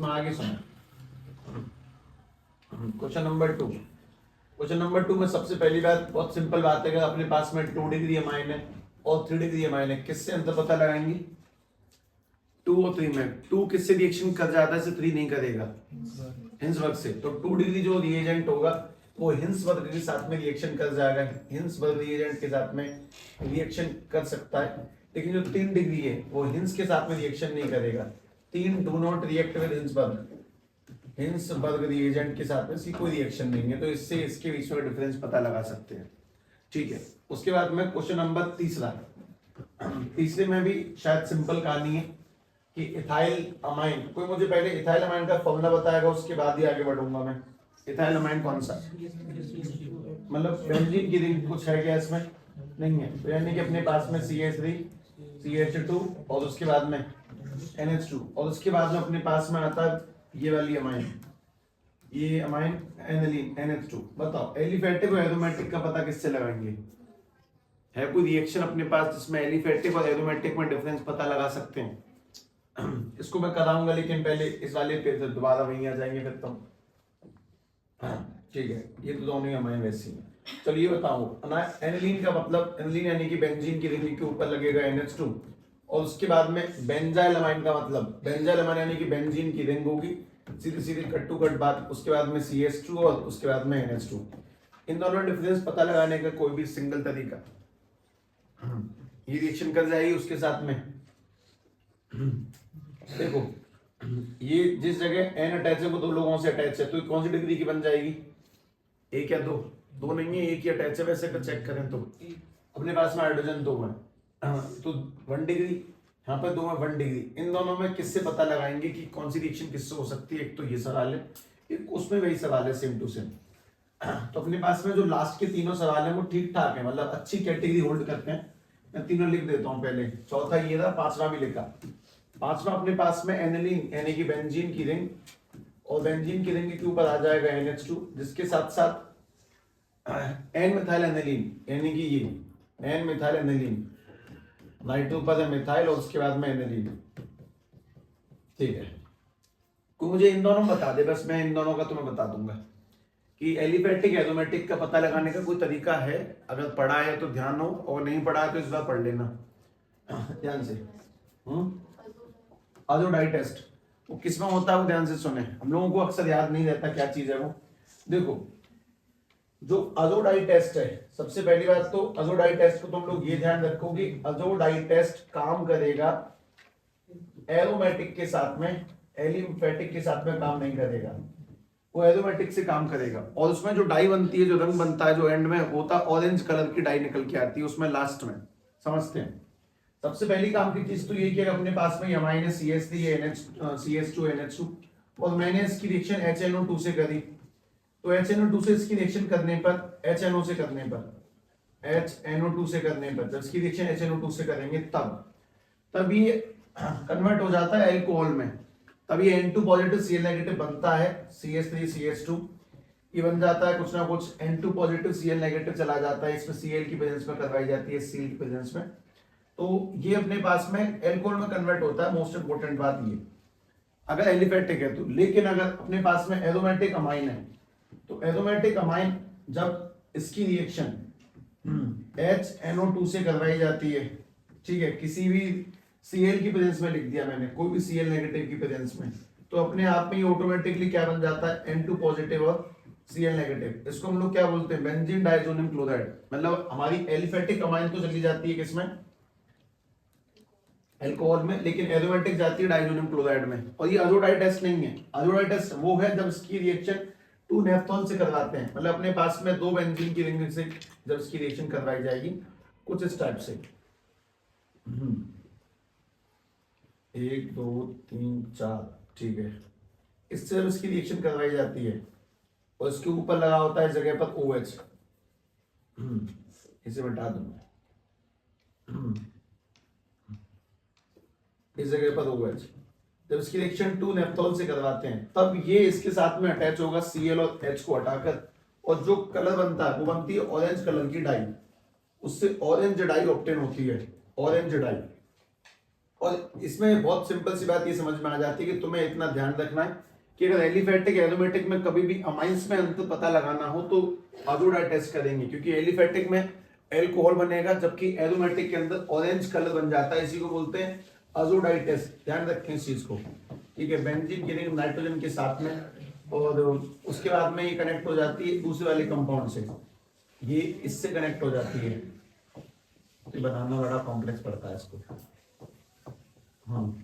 इसमें आगे सुनो। Question number 2। क्वेश्चन नंबर 2 में सबसे पहली बात, बहुत सिंपल बात है, अगर अपने पास में 2 डिग्री अमाइन है और 3 डिग्री अमाइन है, किससे अंतर पता लगाएंगे? 2 और 3 में 2 किससे रिएक्शन कर जाता है, 3 नहीं करेगा, हिंसबर्ग से। तो 2 डिग्री जो रिएजेंट होगा वो हिंसबर्ग के साथ में रिएक्शन कर जाएगा, हिंसबर्ग रिएजेंट के साथ में रिएक्शन कर सकता है। लेकिन जो 3 डिग्री है वो हिंस के साथ में रिएक्शन नहीं करेगा। 3 do not react with Hinsberg, Hinsberg reagent के साथ में इसकी कोई रिएक्शन नहीं है। तो इससे इसके बीच में डिफरेंस पता लगा सकते हैं, ठीक है। उसके बाद में क्वेश्चन नंबर तीसरे में भी शायद सिंपल कहानी है कि इथाइल अमाइन, कोई मुझे पहले इथाइल अमाइन का फॉर्मूला बताएगा, उसके बाद ही आगे बढ़ूंगा मैं। इथाइल अमाइन कौन सा, मतलब बेंजीन की रिंग कुछ है क्या इसमें? नहीं है। तो यानी कि अपने पास में CH3 CH2 और उसके बाद में NH2 और उसके बाद में अपने पास में आता है ये वाली अमाइन, ये अमाइन एनिलीन NH2। बताओ एलिफेटिक और एरोमेटिक का पता किससे लगाएंगे? है कोई रिएक्शन अपने पास जिसमें एलिफेटिक और एरोमेटिक में डिफरेंस पता लगा सकते हैं? इसको मैं कराऊंगा, लेकिन पहले इस वाले पे दोबारा वहीं आ जाएंगे फिर तो। ठीक है, ये तो दोनों ही अमाइन वैसी हैं। चलिए बताओ, एनिलीन का मतलब, एनिलीन यानी कि बेंजीन की रिंग के ऊपर लगेगा NH2 और उसके बाद में बेंजाइल अमाइन का मतलब, बेंजाइल अमाइन यानी कि बेंजीन की रिंग होगी, सीधी सीधी कट टू कट बात। उसके बाद में CH2 और उसके बाद में NH2। इन दोनों डिफरेंस पता लगाने का कोई भी सिंगल तरीका, ये रिएक्शन कर जाएगी उसके साथ में। देखो ये जिस जगह N अटैच है वो 2 लोगों से अटैच है, तो कौन सी डिग्री की बन जाएगी? 1 या 2? 2 नहीं है, 1 ही अटैच है। वैसे अगर चेक करें तो अपने पास में हाइड्रोजन 2 है, तो 1 डिग्री, यहाँ पे 2 है 1 डिग्री। इन दोनों में किससे पता लगाएंगे कि कौन सी रिएक्शन किससे हो सकती है? एक तो ये सवाल है, एक उसमें वही सवाल है, सेम टू सेम। तो अपने पास में जो लास्ट के तीनों सवाल है वो ठीक ठाक है, मतलब अच्छी कैटेगरी होल्ड करते हैं। मैं तीनों लिख देता हूँ पहले, चौथा ये था, पांचवा भी लिखा। पांचवा अपने पास में एनिलीन यानी कि बेंजीन की रिंग, और बेंजीन की रिंग के ऊपर आ जाएगा NH2, जिसके साथ साथ N मिथाइल एनिलीन यानी कि ये N मिथाइल एनिलीन, नाइट्रोपद है मिथाइल और उसके बाद में एनिलीन, ठीक है। को मुझे इन दोनों बता दे, बस मैं इन दोनों का तुम्हें बता दूंगा कि एलिफेटिक एरोमेटिक का पता लगाने का कोई तरीका है। अगर पढ़ा है तो ध्यान हो, और नहीं पढ़ा है तो इस बार पढ़ लेना ध्यान से। अजोडाइड टेस्ट वो किसमें होता है, वो ध्यान से सुने, हम लोगों को अक्सर याद नहीं रहता क्या चीज है वो। देखो जो अजोडाइड टेस्ट है, सबसे पहली बात तो अजोडाइड टेस्ट को तुम लोग ये ध्यान रखो कि अजोडाइड टेस्ट काम करेगा एरोमेटिक के साथ में, एलिफेटिक के साथ में काम नहीं करेगा, वो एरोमेटिक से काम करेगा। और उसमें जो डाई बनती है, जो रंग बनता है, जो एंड में होता है, ऑरेंज कलर की डाई निकल के आती है उसमें लास्ट में, समझते हैं। सबसे पहली काम की चीज तो ये कि अपने पास में अमाइन है CH3 CH2 NH2 और मैंने इसकी रिएक्शन HNO2 से करी, तो HNO2 से इसकी रिएक्शन करने पर, HNO से करने पर, HNO2 से करने पर, जब इसकी रिएक्शन HNO2 से करेंगे तब ये कन्वर्ट हो जाता है अल्कोहल में, तब ये N2 पॉजिटिव Cl नेगेटिव बनता है, CH3 CH2 ये बन जाता है कुछ ना कुछ, N2 पॉजिटिव Cl नेगेटिव चला जाता है, इसमें Cl की प्रेजेंस में करवाई जाती है, Cl की प्रेजेंस में, तो ये अपने पास में एल्कोहल में कन्वर्ट होता है। मोस्ट इंपोर्टेंट बात ये, अगर एलिफेटिक है तो। लेकिन अगर अपने पास में एरोमेटिक अमाइन है, तो एरोमेटिक अमाइन जब इसकी रिएक्शन HNO2 से करवाई जाती है, ठीक है, किसी भी Cl की प्रेजेंस में लिख दिया मैंने, कोई भी Cl नेगेटिव की प्रेजेंस में, तो अपने आप में ये ऑटोमेटिकली क्या बन जाता है, N2 पॉजिटिव और Cl नेगेटिव। इसको हम लोग क्या बोलते हैं, बेंजीन डाइजोनियम क्लोराइड। मतलब हमारी एलिफेटिक अमाइन तो चली जाती है किसमें, अल्कोहल में, लेकिन एरोमेटिक जाती है डाइजोनियम क्लोराइड में। और ये अजोडाइड टेस्ट नहीं है, अजोडाइड टेस्ट वो है जब इसकी रिएक्शन 2 नेफ्थॉल से करवाते हैं, मतलब अपने पास में 2 बेंजीन की रिंग से जब इसकी रिएक्शन करवाई जाएगी कुछ इस टाइप से, 1 2 3 4, ठीक है, इससे जब इसकी रिएक्शन करवाई जाती है और इसके ऊपर लगा होता है इस जगह पर OH, इसे बता दूंगा, इस जगह पर OH, जब इसकी रिएक्शन 2 नेफ्थॉल से करवाते हैं तब ये इसके साथ में अटैच होगा Cl और H को हटाकर, और जो कलर बनता है वो बनती है ऑरेंज कलर की डाई, उससे ऑरेंज डाई ऑब्टेन होती है, ऑरेंज डाई, और इसमें बहुत सिंपल सी बात ये समझ में आ जाती है कि तुम्हें इतना ध्यान रखना है कि अगर एलिफेटिक एरोमेटिक में कभी भी अमाइंस में अंतर पता लगाना हो तो अजोडाई टेस्ट करेंगे, क्योंकि एलिफेटिक में एल्कोहल बनेगा जबकि एरोमेटिक के अंदर ऑरेंज कलर बन जाता है, इसी को बोलते हैं अजोडाई टेस्ट। ध्यान रखें इस चीज को, ठीक है। बेंजीन की रिंग नाइट्रोजन के साथ में, और उसके बाद में ये कनेक्ट हो जाती है दूसरे वाले कंपाउंड से, ये इससे कनेक्ट हो जाती है। तो बनाना बड़ा कॉम्प्लेक्स पड़ता है इसको, हाँ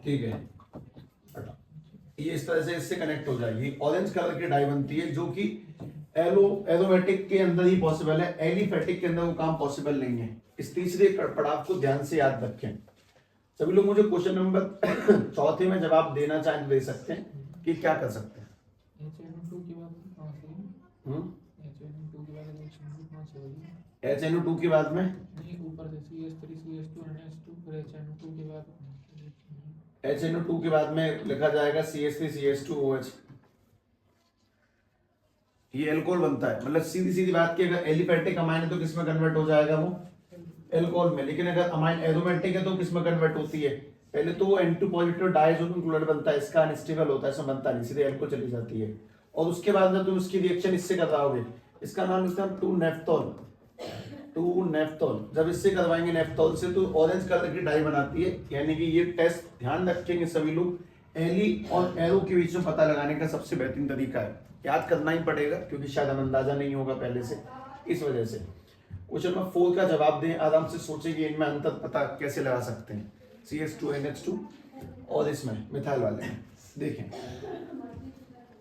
ठीक है। ये इस तरह से इससे कनेक्ट हो जाएगी, ऑरेंज कलर की डाई बनती है, जो कि एरोमेटिक के अंदर ही पॉसिबल है, एलिफेटिक के अंदर वो काम पॉसिबल नहीं है। इस तीसरे पड़ाव को ध्यान से याद रखें। सभी लोग मुझे क्वेश्चन नंबर चौथे में जवाब देना चाहें तो दे सकते हैं कि क्या कर सकते हैं। HNO2 के बाद में ऊपर से CH3 CH2 NH2 फिर HNO2 के बाद HNO2 के बाद में लिखा जाएगा CH3 CH2OH। ये एल्कोहल बनता है, मतलब सीधी सीधी बात की अगर एलिफेटिक अमाइन है तो किस में कन्वर्ट हो जाएगा वो एल्कोहल में, लेकिन अगर अमाइन एरोमेटिक है तो किस में कन्वर्ट होती है, पहले तो वो N2 पॉजिटिव डायजोनियम क्लोराइड बनता है, इसका अनस्टेबल होता है, इसमें बनता नहीं, सीधे एल्कोहल चली जाती है। और उसके बाद में तुम उसकी रिएक्शन इससे करवाओगे, इसका नाम लिखते हैं 2-नेफ्थॉल। जब इससे करवाएंगे नेफ्थॉल से तो ऑरेंज कलर की डाई बनाती है। यानी कि ये टेस्ट ध्यान रखेंगे सभी लोग, एली और एरो के बीच में पता लगाने का सबसे बेहतरीन तरीका है। याद करना ही पड़ेगा क्योंकि शायद हम अंदाजा नहीं होगा पहले से, इस वजह से। क्वेश्चन नंबर 4 का जवाब दें, आराम से सोचें कि इनमें अंतर पता कैसे लगा सकते हैं। CH2 NH2 और इसमें मिथाइल वाले में देखें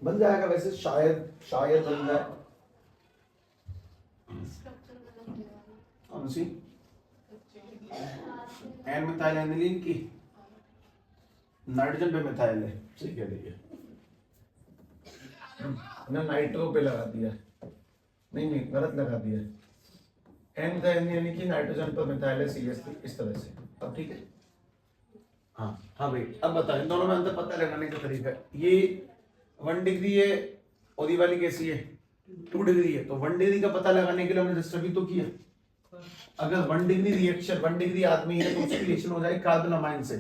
बन जाएगा, वैसे शायद बन जाए। कौन सी एन मिथाइल एनिलीन की नाइट्रोजन पे मिथाइल है, ठीक है ठीक है ना, नाइट्रो पे लगा दिया, नहीं गलत लगा दिया। एन का एन यानी कि नाइट्रोजन पर मिथाइल है CH3, इस तरह से। अब ठीक है, हाँ भाई अब बताओ इन दोनों में अंतर पता लगाने का तरीका। ये 1 डिग्री है और ये वाली कैसी है 2 डिग्री है, तो 1 डिग्री का पता लगाने के लिए हमने जस्ट अभी तो किया। अगर 1 डिग्री रिएक्शन 1 डिग्री आदमी है तो उसकी रिएक्शन हो जाएगी कार्बन अमाइन से,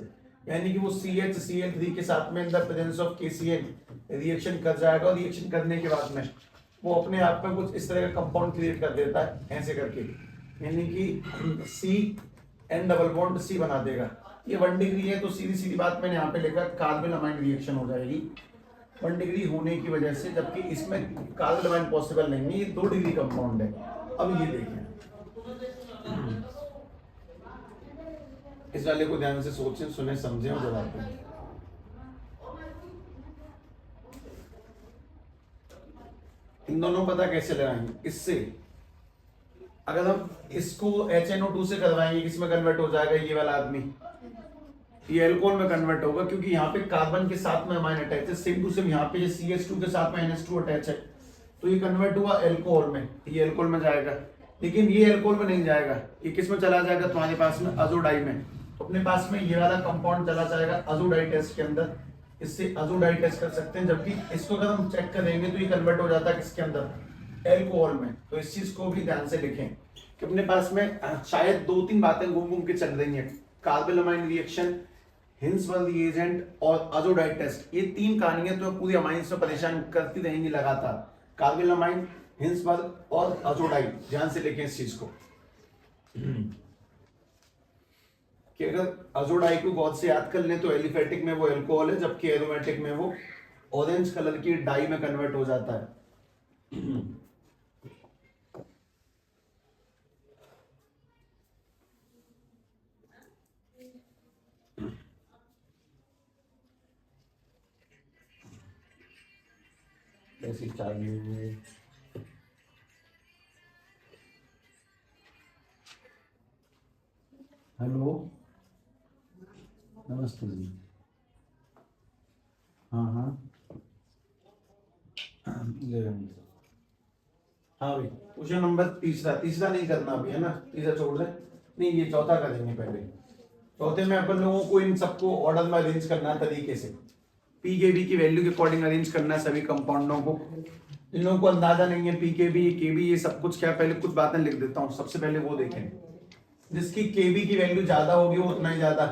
यानी कि वो CH-Cl3 के साथ में अंदर प्रेजेंस ऑफ KCl रिएक्शन कर जाएगा, और रिएक्शन करने के बाद में वो अपने आप में कुछ इस तरह का कंपाउंड क्रिएट कर देता है ऐसे करके, यानी कि C N double bond C बना देगा। ये 1 डिग्री है तो सीधी सीधी बात मैंने यहाँ पे लिखा कार्बन अमाइन रिएक्शन हो जाएगी 1 डिग्री होने की वजह से, जबकि इसमें कार्बन अमाइन पॉसिबल नहीं है, ये 2 डिग्री कंपाउंड है। अब ये देखें, इस वाले को ध्यान से सोचें, सुने, समझें और जवाब दें। इन दोनों पता कैसे लगाएंगे, इससे अगर हम इसको HNO2 से करवाएंगे किसमें कन्वर्ट हो जाएगा, ये वाला आदमी ये एल्कोहल में कन्वर्ट होगा, क्योंकि यहाँ पे कार्बन के साथ में अमाइन अटैच है, सेम टू सेम यहाँ पे CH2 के साथ में NH2 अटैच है, तो ये कन्वर्ट हुआ एल्कोहल में, ये एल्कोहल में जाएगा। लेकिन ये एल्कोहल में नहीं जाएगा, ये किस में चला जाएगा तुम्हारे पास में अजोडाई में, तो अपने पास में ये वाला कंपाउंड चला जाएगा अजोडाई टेस्ट के अंदर, इससे अजोडाई टेस्ट कर सकते हैं। जबकि इसको अगर हम चेक करेंगे तो ये कन्वर्ट हो जाता है किसके अंदर एल्कोहल में। तो इस चीज को भी ध्यान से लिखें कि अपने पास में शायद 2-3 बातें घूम घूम के चल रही हैं, carbon amine reaction, Hinsberg reagent और अजोडाई टेस्ट, ये 3 कहानियां तो पूरी अमाइंस में परेशान करती रहेंगी लगातार, कार्बन अमाइन, हिंसबर्ग और अजोडाई। ध्यान से लिखें इस चीज को कि अगर अजोडाई को गौर से याद कर लें तो एलिफेटिक में वो एल्कोहल है, जबकि एरोमेटिक में वो ऑरेंज कलर की डाई में कन्वर्ट हो जाता है। ऐसी चाहिए हेलो नमस्ते जी, हाँ ले हाँ भाई क्वेश्चन नंबर तीसरा नहीं करना अभी, है ना, तीसरा छोड़ दें, नहीं ये चौथा करेंगे पहले। चौथे में अपन लोगों को इन सबको ऑर्डर में अरेंज करना है तरीके से, पीकेबी की वैल्यू के अकॉर्डिंग अरेंज करना है सभी कंपाउंडों को। इन लोगों को अंदाजा नहीं है पीकेबी केबी ये सब कुछ क्या, पहले कुछ बातें लिख देता हूँ। सबसे पहले वो देखें जिसकी केबी की वैल्यू ज्यादा होगी वो उतना ही ज्यादा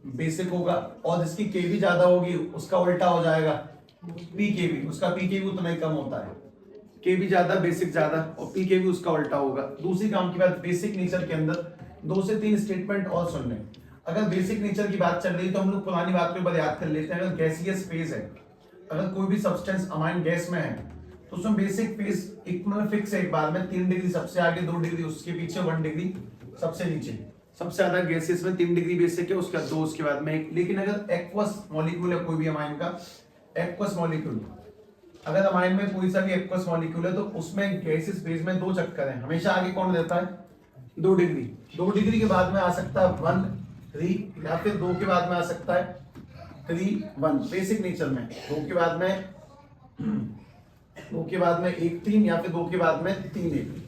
बेसिक होगा, और जिसकी केबी ज्यादा होगी उसका उल्टा हो जाएगा पीकेबी, उसका पीकेबी उतना ही कम होता है। केबी ज्यादा बेसिक ज्यादा और पीकेबी उसका उल्टा होगा। दूसरी काम की बात, बेसिक नेचर के अंदर 2 से 3 स्टेटमेंट और सुन लें। अगर बेसिक नेचर की बात चल रही है तो हम लोग पुरानी बात को एक बार याद कर लेते हैं। अगर गैसियस फेज है, अगर कोई भी सब्सटेंस अमाइन गैस में है तो उसमें बेसिक फेज इक्वल फिक्स है, एक बार में 3 डिग्री सबसे आगे, 2 डिग्री उसके पीछे, 1 डिग्री सबसे नीचे। सबसे ज्यादा गैसेस में 3 डिग्री बेसिक है, उसके बाद 2, उसके बाद में 1। लेकिन अगर एक्वस मॉलिक्यूल है कोई भी अमाइन का, एक्वस मॉलिक्यूल, अगर अमाइन में कोई सा भी एक्वस मॉलिक्यूल है तो उसमें गैसेस फेज में 2 चक्कर है। हमेशा आगे कौन देता है? 2 डिग्री। 2 डिग्री के बाद में आ सकता है 1 3, या फिर 2 के बाद में आ सकता है 3 1। बेसिक नेचर में 2 के बाद में 2 के बाद में 1 3, या फिर 2 के बाद में 3 1।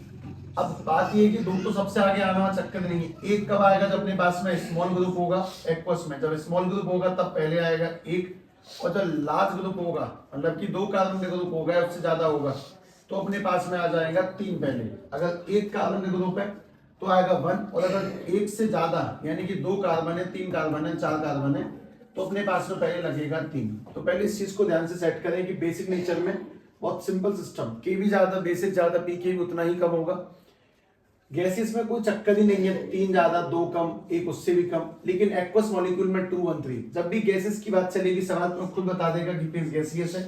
अब बात ये है कि 2 तो सबसे आगे आना हुआ चक्कर नहीं है। 1 कब आएगा? जब अपने पास में स्मॉल ग्रुप होगा एक्वस में। जब स्मॉल ग्रुप होगा तब पहले आएगा 1, और जब लार्ज ग्रुप होगा मतलब कि 2 कार्बन का ग्रुप होगा उससे ज्यादा होगा तो अपने पास में आ जाएगा 3 पहले। अगर 1 कार्बन का ग्रुप है तो आएगा 1, और अगर 1 से ज्यादा यानी कि 2 कार्बन है, 3 कार्बन है, 4 कार्बन है तो अपने पास में पहले लगेगा 3। तो पहले इस चीज को ध्यान से सेट करें कि बेसिक नेचर में बहुत सिंपल सिस्टम, के भी ज्यादा बेसिक ज्यादा, पीके भी उतना ही कम होगा। गैसेस में कोई चक्कर ही नहीं है, 3 ज्यादा 2 कम, 1 उससे भी कम। लेकिन एक्वस मॉलिक्यूल में 2 1 3। जब भी गैसेस की बात चलेगी सवाल में खुद बता देगा कि फेज गैसियस है,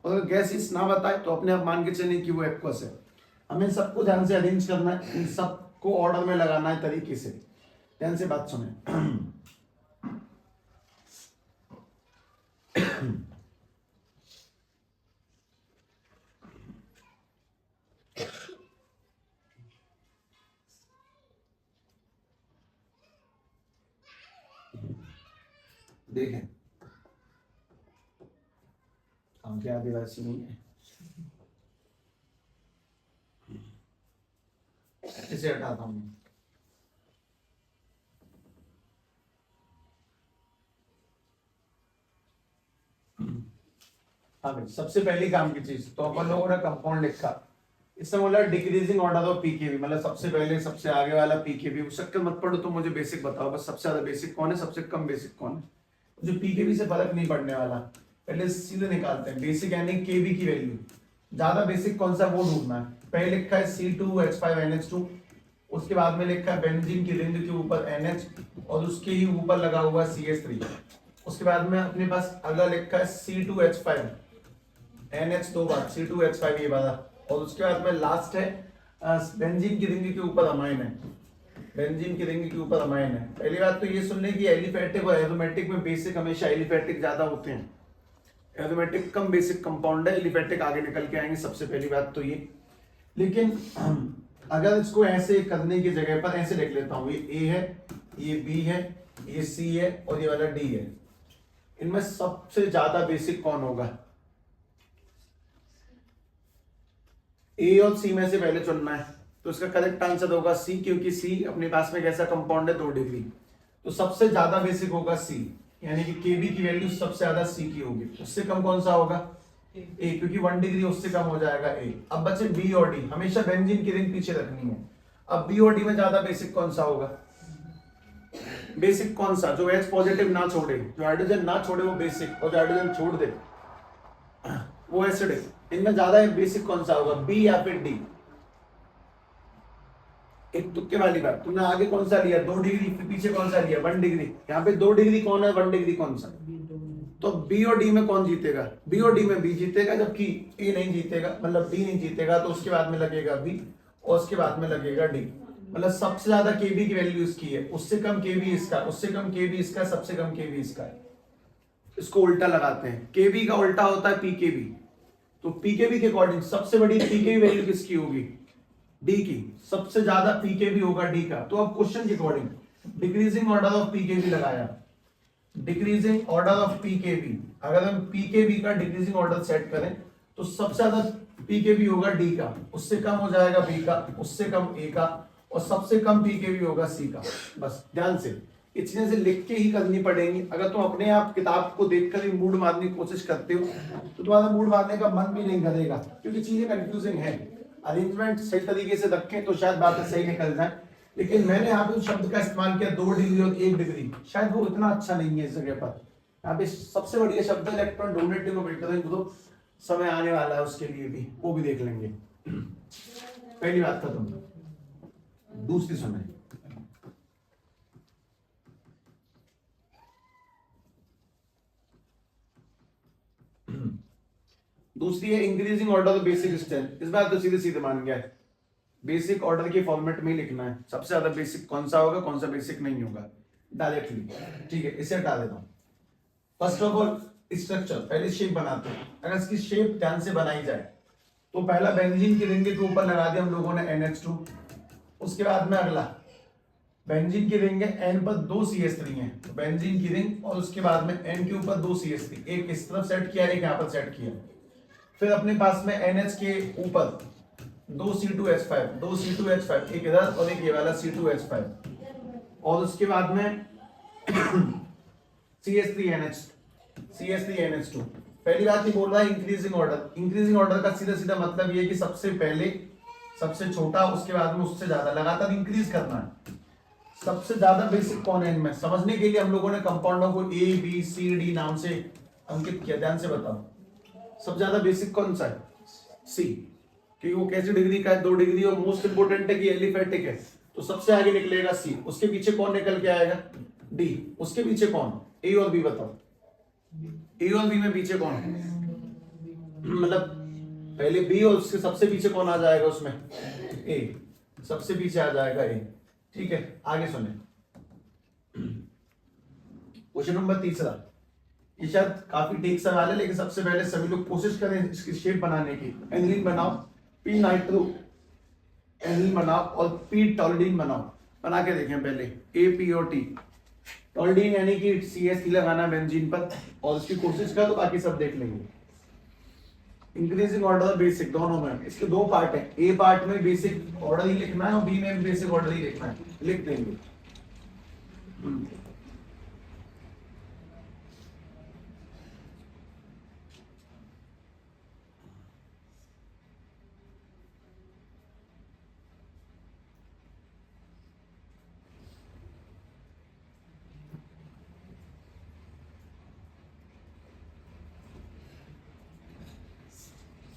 और अगर गैसियस ना बताए तो अपने आप मान के चलें कि वो एक्वस है। हमें सबको ध्यान से अरेंज करना है, इन सबको ऑर्डर में लगाना है तरीके से। ध्यान से बात सुने। देखें हम क्या आदिवासी नहीं है, इसे हटाता हूं। हाँ भाई, सबसे पहली काम की चीज तो अपन लोगों ने कंपाउंड लिखा, इसमें बोला डिक्रीजिंग ऑर्डर ऑफ पीकेबी, मतलब सबसे पहले सबसे आगे वाला पीकेबी। शक्कर मत पढ़ो तो मुझे बेसिक बताओ बस, सबसे ज्यादा बेसिक कौन है, सबसे कम बेसिक कौन है। मुझे पीकेबी से फर्क नहीं पड़ने वाला, पहले सीधे निकालते हैं। बेसिक यानी केबी की वैल्यू, ज्यादा बेसिक कौन सा वो ढूंढना है। पहले लिखा है C2H5NH2, उसके बाद में लिखा है बेंजीन की रिंग के ऊपर NH और उसके ही ऊपर लगा हुआ CH3। उसके बाद में अपने पास अगला लिखा है C2H5 NH 2 बार, C2H5 ये वाला, और उसके बाद में लास्ट है बेंजीन की रिंग के ऊपर अमाइन है, बेंजीन की रिंग के ऊपर अमाइन है। पहली बात तो ये सुन ले कि एलिफेटिक और एरोमेटिक में बेसिक हमेशा एलिफेटिक ज्यादा होते हैं, एरोमेटिक कम बेसिक कंपाउंड है, एलिफेटिक आगे निकल के आएंगे। सबसे पहली बात तो ये। लेकिन अगर इसको ऐसे करने की जगह पर ऐसे लिख लेता हूं, ये ए है, ये बी है, ये सी है और ये वाला डी है, इनमें सबसे ज्यादा बेसिक कौन होगा? ए और सी में से पहले चुनना है, तो इसका करेक्ट आंसर होगा सी, क्योंकि सी अपने पास में कैसा कंपाउंड है 2 डिग्री, तो सबसे ज्यादा बेसिक होगा सी, यानी कि केबी की वैल्यू सबसे ज्यादा सी की होगी। उससे कम कौन सा होगा? ए, क्योंकि 1 डिग्री उससे कम हो जाएगा ए। अब बचे बी और डी, हमेशा बेंजीन की रिंग पीछे रखनी है। अब बी और डी में ज्यादा बेसिक कौन सा होगा? बेसिक कौन सा? जो H पॉजिटिव ना छोड़े, जो हाइड्रोजन ना छोड़े वो बेसिक, और जो हाइड्रोजन छोड़ दे वो एसिड है। इनमें ज्यादा बेसिक कौन सा होगा, बी या फिर डी? एक तुक्के वाली बात, तुमने आगे कौन सा लिया 2 डिग्री, फिर पीछे कौन सा लिया 1 डिग्री। यहाँ पे 2 डिग्री कौन है, 1 डिग्री कौन सा? तो बी और डी में कौन जीतेगा? बी और डी में बी जीतेगा, जबकि ए नहीं जीतेगा, मतलब डी नहीं जीतेगा। तो उसके बाद में लगेगा बी और उसके बाद में लगेगा डी। मतलब सबसे ज्यादा केबी की वैल्यू इसकी है, उससे कम केबी इसका, उससे कम केबी इसका, सबसे कम केबी इसका है। इसको उल्टा लगाते हैं, केबी का उल्टा होता है पीकेबी। तो पीकेबी के अकॉर्डिंग सबसे बड़ी पीकेबी वैल्यू किसकी होगी? डी की। सबसे ज्यादा पीकेबी होगा डी का। तो अब क्वेश्चन के according decreasing order of pKb लगाया, डिक्रीजिंग ऑर्डर ऑफ पीकेबी। अगर हम पीकेबी का डिक्रीजिंग ऑर्डर सेट करें तो सबसे ज्यादा पीकेबी होगा डी का, उससे कम हो जाएगा बी का, उससे कम ए का, और सबसे कम पीकेबी होगा सी का। बस ध्यान से ये चीजें से लिख के ही करनी पड़ेंगी। अगर तुम अपने आप किताब को देखकर ही मूड मारने की कोशिश करते हो तो तुम्हारा मूड मारने का मन भी नहीं करेगा, क्योंकि चीजें कंफ्यूजिंग है। अरेंजमेंट सही तरीके से रखें तो शायद बातें सही निकल जाए, लेकिन मैंने यहाँ पे उस शब्द का इस्तेमाल किया 2 डिग्री और 1 डिग्री, शायद वो इतना अच्छा नहीं है इस जगह पर। यहाँ पे सबसे बढ़िया शब्द इलेक्ट्रॉन डोनेटिंग और विंटरिंग, तो समय आने वाला है उसके लिए भी, वो भी देख लेंगे। पहली बात खत्म। दूसरी सुने, दूसरी है इंक्रीजिंग ऑर्डर बेसिक स्ट्रेंथ। इस बार तो सीधे सीधे मान गया है, बेसिक ऑर्डर के फॉर्मेट में ही लिखना है, सबसे ज्यादा बेसिक कौन सा होगा कौन सा बेसिक नहीं होगा डायरेक्टली। ठीक है, इसे हटा देता हूं। फर्स्ट ऑफ ऑल स्ट्रक्चर, पहले शेप बनाते हैं। अगर इसकी शेप ध्यान से बनाई जाए तो पहला बेंजीन की रिंग के ऊपर लगा दिया हम लोगों ने NH2, उसके बाद में अगला बेंजीन की रिंग है, N पर 2 CH3 है, तो बेंजीन की रिंग और उसके बाद में N के ऊपर 2 CH3, एक इस तरफ सेट किया एक यहाँ पर सेट किया। फिर अपने पास में NH के ऊपर 2 C2H5, 2 C2H5, एक इधर और एक ये वाला C2H5, और उसके बाद में CH3NH2। पहली बात ही बोल रहा है इंक्रीजिंग ऑर्डर। इंक्रीजिंग ऑर्डर का सीधा सीधा मतलब ये है कि सबसे पहले सबसे छोटा, उसके बाद में उससे ज्यादा, लगातार इंक्रीज करना है। सबसे ज्यादा बेसिक कौन है इनमें, समझने के लिए हम लोगों ने कंपाउंडों को ABCD नाम से अंकित किया, ध्यान से बताओ। सबसे ज्यादा बेसिक कौन सा है? C, क्योंकि वो कैसी डिग्री का है, 2 डिग्री, और मोस्ट इंपोर्टेंट है कि एलिफेटिक है, तो सबसे आगे निकलेगा C। उसके पीछे कौन निकल के आएगा? D। उसके पीछे कौन? A और B बताओ। A और B में पीछे कौन है? मतलब पहले B और उसके सबसे पीछे कौन आ जाएगा उसमें? A। सबसे पीछे आ जाएगा A। ठीक है, आगे सुने। क्वेश्चन नंबर 3, ये शायद काफी ठीक सवाल है, लेकिन सबसे पहले सभी लोग कोशिश करें इसकी शेप बनाने की। एनिलीन बनाओ, P नाइट्रो एनिलीन बनाओ और P टॉल्डीन बनाओ, बना के देखें पहले। APOT टॉल्डीन यानी कि CH3 लगाना बेंजीन पर, और उसकी कोशिश कर तो बाकी सब देख लेंगे। इंक्रीजिंग ऑर्डर बेसिक दोनों में, इसके 2 पार्ट है, A पार्ट में बेसिक ऑर्डर ही लिखना है और B में बेसिक ऑर्डर ही लिखना है, लिख देंगे।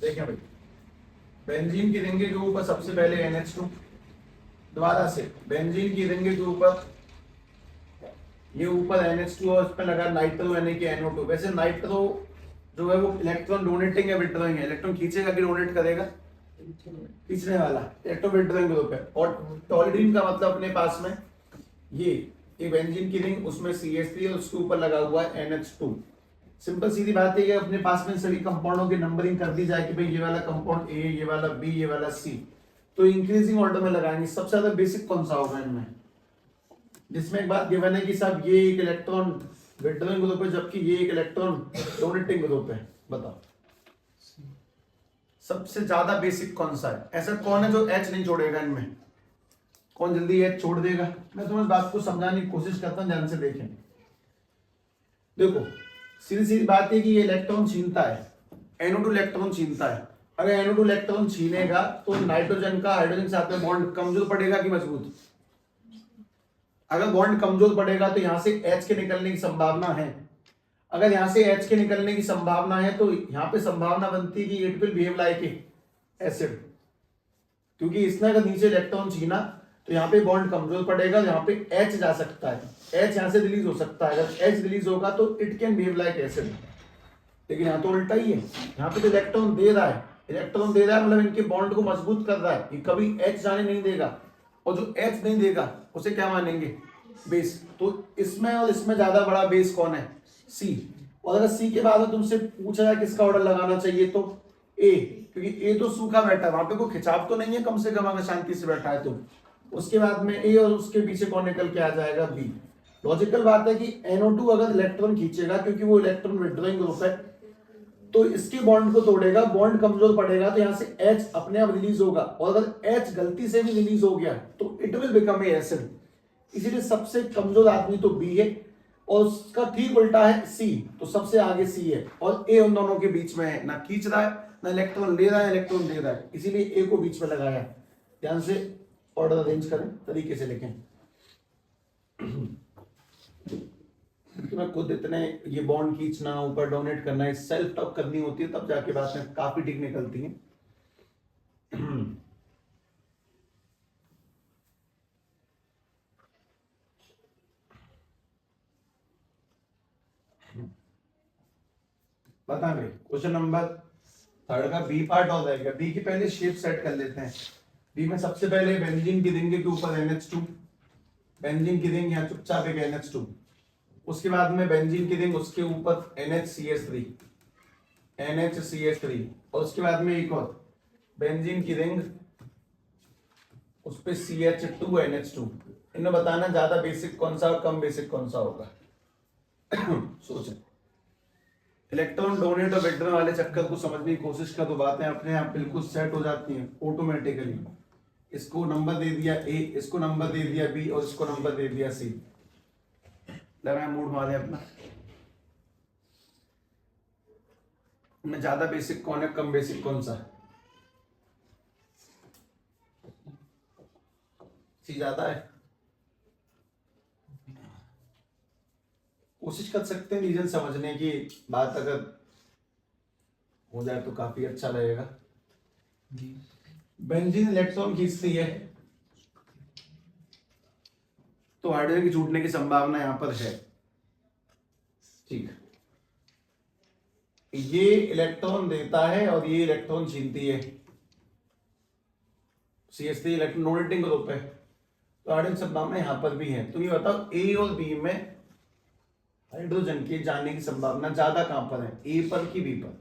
देखें भाई, बेंजीन की रिंग के ऊपर सबसे पहले NH2, दोबारा से बेंजीन की रिंग के ऊपर ये ऊपर NH2 और इस पे लगा नाइट्रो यानी कि NO2। वैसे नाइट्रो जो है वो इलेक्ट्रॉन डोनेटिंग है विड्रॉइंग है? इलेक्ट्रॉन खींचेगा कि डोनेट करेगा? खींचने वाला, इलेक्ट्रॉन विड्रॉइंग ग्रुप है। और टॉल्डीन का मतलब अपने पास में ये बेंजीन की रिंग, उसमें CH3 और उसके ऊपर लगा हुआ है NH2। सिंपल सीधी बात है कि अपने पास में सभी कंपाउंडों की नंबरिंग कर दी जाए कि भाई ये वाला कंपाउंड A, ये वाला B, ये वाला C, तो इंक्रीजिंग ऑर्डर में लगाएंगे। सबसे ज्यादा बेसिक कौन सा होगा इनमें, जिसमें एक बात गिवन है कि साहब ये एक इलेक्ट्रॉन विड्रॉइंग ग्रुप है जबकि ये एक इलेक्ट्रॉन डोनेटिंग ग्रुप है? बताओ सबसे ज्यादा बेसिक कौन सा है? ऐसा कौन है जो H नहीं छोड़ेगा इनमें? कौन जल्दी H छोड़ देगा? मैं तुम्हें इस बात को समझाने की कोशिश करता हूं, ध्यान से देखें। देखो सीधी सीधी बात है कि ये इलेक्ट्रॉन छीनता है, NO2 इलेक्ट्रॉन छीनता है। अगर NO2 इलेक्ट्रॉन छीनेगा तो नाइट्रोजन का हाइड्रोजन के साथ में बॉन्ड कमजोर पड़ेगा कि मजबूत? अगर बॉन्ड कमजोर पड़ेगा तो यहां से H के निकलने की संभावना है। अगर यहां से H के निकलने की संभावना है तो यहां पे संभावना बनती है कि it will behave like acid, क्योंकि इसने अगर नीचे इलेक्ट्रॉन छीना तो यहाँ पे बॉन्ड कमजोर पड़ेगा, यहाँ पे H जा सकता है, H यहाँ से रिलीज हो सकता है। अगर H रिलीज होगा तो it can behave like acid. लेकिन यहाँ तो उल्टा ही है, यहाँ पे तो इलेक्ट्रॉन दे रहा है, इलेक्ट्रॉन दे रहा है मतलब इनके बॉन्ड को मजबूत कर रहा है, ये कभी H जाने नहीं देगा। और जो H नहीं देगा उसे क्या मानेंगे? बेस। तो इसमें और इसमें ज्यादा बड़ा बेस कौन है? C। और अगर C के बाद तुमसे पूछा जाए किसका ऑर्डर लगाना चाहिए तो A, क्योंकि A तो सूखा बैठा है, वहां पे कोई खिंचाव तो नहीं है, कम से कम अगर शांति से बैठा है तो। उसके बाद में A और उसके पीछे कौन निकल के आ जाएगा? B। लॉजिकल बात है कि NO2 अगर इलेक्ट्रॉन खींचेगा क्योंकि वो इलेक्ट्रॉन विड्रॉइंग ग्रुप है तो इसके बॉन्ड को तोड़ेगा, बॉन्ड कमजोर पड़ेगा तो यहाँ से H अपने आप रिलीज होगा, और अगर H गलती से भी रिलीज हो गया तो it will become a acid. इसीलिए सबसे कमजोर आदमी तो B है और उसका ठीक उल्टा है C, तो सबसे आगे C है और A उन दोनों के बीच में है, ना खींच रहा है ना इलेक्ट्रॉन ले रहा है, इलेक्ट्रॉन दे रहा है, इसीलिए A को बीच में लगाया। ध्यान से ऑर्डर अरेंज करें, तरीके से लिखें। तुम्हें खुद इतने ये बॉन्ड खींचना, ऊपर डोनेट करना, है सेल्फ टॉक करनी होती है, तब जाके बातें काफी ठीक निकलती हैं। बता भाई, क्वेश्चन नंबर 3 का बी पार्ट हो जाएगा। बी की पहले शेप सेट कर लेते हैं। बी में सबसे पहले बेंजीन की रिंग के ऊपर NH2, बेंजीन की रिंग यहाँ चुपचाप एक NH2, उसके बाद में बेंजीन की रिंग, उसके ऊपर NHCH3, NHCH3, और उसके बाद में एक और बेंजीन की रिंग, उस पे CH2 NH2। इन्हें बताना ज्यादा बेसिक कौन सा और कम बेसिक कौन सा होगा। सोचें, इलेक्ट्रॉन डोनेट और विड्रॉ वाले चक्कर को समझने की कोशिश करो, बातें अपने आप बिल्कुल सेट हो जाती हैं ऑटोमेटिकली। इसको नंबर दे दिया A, इसको नंबर दे दिया B, और इसको नंबर दे दिया C। लगाए मूड मारे अपना। में ज्यादा बेसिक कौन है, कम बेसिक कौन सा? C ज्यादा है। कोशिश कर सकते हैं रीजन समझने की, बात अगर हो जाए तो काफी अच्छा लगेगा। बेंजीन इलेक्ट्रॉन खींचती है तो हाइड्रोजन की छूटने की संभावना यहां पर है। ठीक, ये इलेक्ट्रॉन देता है और ये इलेक्ट्रॉन छीनती है। CH3 इलेक्ट्रॉन डोनेटिंग ग्रुप है, तो हाइड्रोजन संभावना यहां पर भी है। तो ये बताओ A और B में हाइड्रोजन के जाने की संभावना ज्यादा कहां पर है, A पर कि B पर?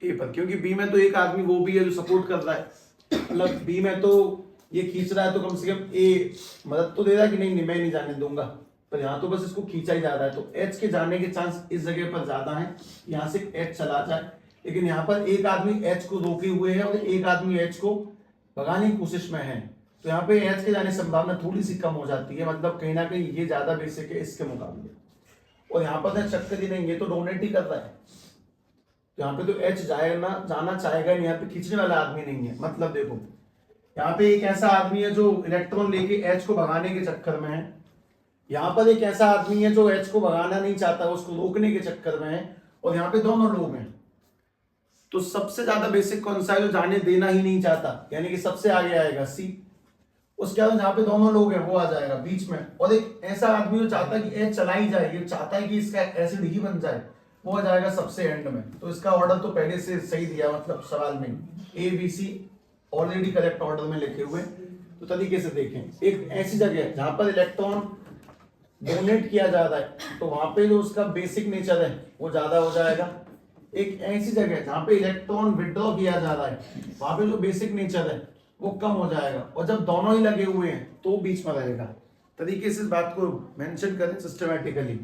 A पर, क्योंकि B में तो एक आदमी वो भी है जो सपोर्ट कर रहा है। मतलब B में तो ये खींच रहा है, तो कम से कम A मदद तो दे रहा है कि नहीं मैं नहीं जाने दूंगा, पर यहाँ तो बस इसको खींचा ही जा रहा है। तो H के जाने के चांस इस जगह पर ज्यादा है, यहाँ से H चला जाए। लेकिन यहाँ पर एक आदमी H को रोके हुए है और एक आदमी H को भगाने की कोशिश में है, तो यहाँ पे H के जाने की संभावना थोड़ी सी कम हो जाती है। मतलब कहीं ना कहीं ये ज्यादा बेसिक है इसके मुकाबले। और यहाँ पर चक्कर ही नहीं, ये तो डोनेट ही कर रहा है, तो यहाँ पे तो H जाएगा, जाना चाहेगा नहीं, यहाँ पे खींचने वाला आदमी नहीं है। मतलब देखो, यहाँ पे एक ऐसा आदमी है जो इलेक्ट्रॉन लेके H को भगाने के चक्कर में है, यहाँ पर एक ऐसा आदमी है जो H को भगाना नहीं चाहता, उसको रोकने के चक्कर में है, और यहाँ पे दोनों लोग हैं। तो सबसे ज्यादा बेसिक कौन सा है, जो जाने देना ही नहीं चाहता, यानी कि सबसे आगे आएगा C। उसके बाद जहाँ पे दोनों लोग हैं वो आ जाएगा बीच में, और एक ऐसा आदमी जो चाहता है कि H चला ही जाए, ये चाहता है कि इसका एसिड ही बन जाए, वो आ जाएगा सबसे एंड में। तो इसका ऑर्डर तो पहले से सही दिया, मतलब सवाल में ABC ऑलरेडी करेक्ट ऑर्डर में लिखे हुए। तो तरीके से देखें, एक ऐसी जगह जहां पर इलेक्ट्रॉन डोनेट किया जा रहा है, तो वहां पे जो उसका बेसिक नेचर है वो ज्यादा हो जाएगा। एक ऐसी जगह जहां पे इलेक्ट्रॉन विड्रॉ किया जा रहा है, वहां पे जो बेसिक नेचर है वो कम हो जाएगा। और जब दोनों ही लगे हुए हैं तो बीच में रहेगा। तरीके से इस बात को मेंशन करें सिस्टमैटिकली।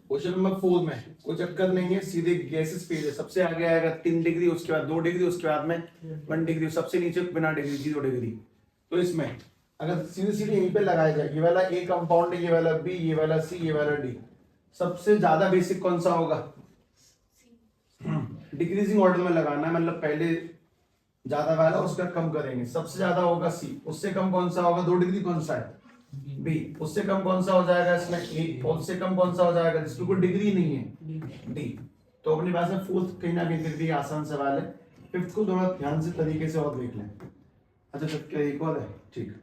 क्वेश्चन नंबर 4 में कोई चक्कर नहीं है, सीधे गैसेस पेज है। सबसे आगे आएगा 3 डिग्री, उसके बाद 2 डिग्री, उसके बाद में 1 डिग्री, सबसे नीचे बिना डिग्री 0 डिग्री। तो इसमें अगर सीधे सीधे यहीं पे लगाया जाए, ये वाला A कंपाउंड है, ये वाला B, ये वाला C, ये वाला D, सबसे ज्यादा बेसिक कौन सा होगा? डिक्रीजिंग ऑर्डर में लगाना है, मतलब पहले ज्यादा वाला उसका कम करेंगे। सबसे ज्यादा होगा C, उससे कम कौन सा होगा? 2 डिग्री कौन सा है? B, उससे कम कौन सा हो जाएगा इसमें? A, और उससे कम कौन सा हो जाएगा जिसकी कोई डिग्री नहीं है? D। तो अपने पास में फोर्थ कहीं ना कहीं फिर भी आसान सवाल है। फिफ्थ को थोड़ा ध्यान से तरीके से और देख लें। अच्छा फिफ्थ का एक और है, ठीक।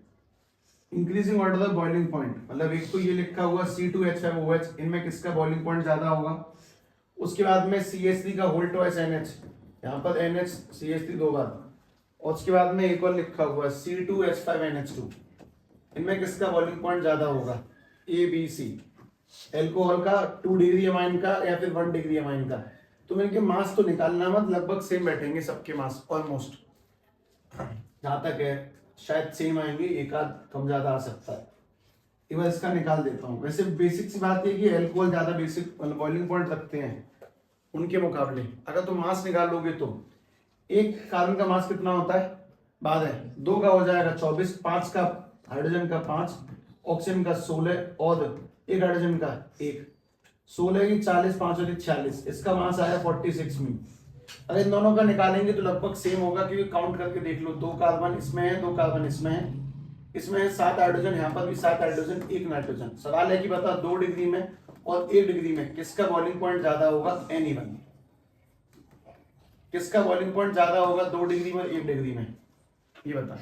Increasing order of boiling point, मतलब एक तो ये लिखा हुआ C2H5OH, इनमें किसका बॉइलिंग पॉइंट ज्यादा होगा? उसके बाद में CH3 का होल्ड टू NH, यहाँ पर NH CH3 2 बार, और उसके बाद में एक और लिखा हुआ C2H5NH2, इनमें किसका बॉइलिंग पॉइंट ज्यादा होगा? ABC। एल्कोहल का 2 डिग्री अमाइन का या फिर 1 डिग्री अमाइन का। तो इनके मास तो निकालना मत, लगभग सेम बैठेंगे सबके मास, ऑलमोस्ट जहां तक है शायद सेम आएंगे, एक आध कम ज्यादा आ सकता है। एक बार इसका निकाल देता हूँ। वैसे बेसिक सी बात है कि एल्कोहल ज्यादा बेसिक बॉइलिंग पॉइंट रखते हैं उनके मुकाबले। अगर तुम मास निकालोगे तो एक कार्बन का मास कितना होता है? बाद है 2 का हो जाएगा 24, 5 का हाइड्रोजन का 5, ऑक्सीजन का 16 और एक हाइड्रोजन का 1, 16 की 40, 5 और 46, इसका मास आया 46 में। अगर इन दोनों का निकालेंगे तो लगभग सेम होगा, क्योंकि काउंट करके देख लो, 2 कार्बन इसमें है, 2 कार्बन इसमें है, इसमें है 7 हाइड्रोजन, यहाँ पर भी 7 हाइड्रोजन, 1 नाइट्रोजन। सवाल है कि बता 2 डिग्री में और 1 डिग्री में किसका बॉइलिंग पॉइंट ज्यादा होगा? N1। किसका बॉइलिंग पॉइंट ज्यादा होगा 2 डिग्री में और 1 डिग्री में? ये बता,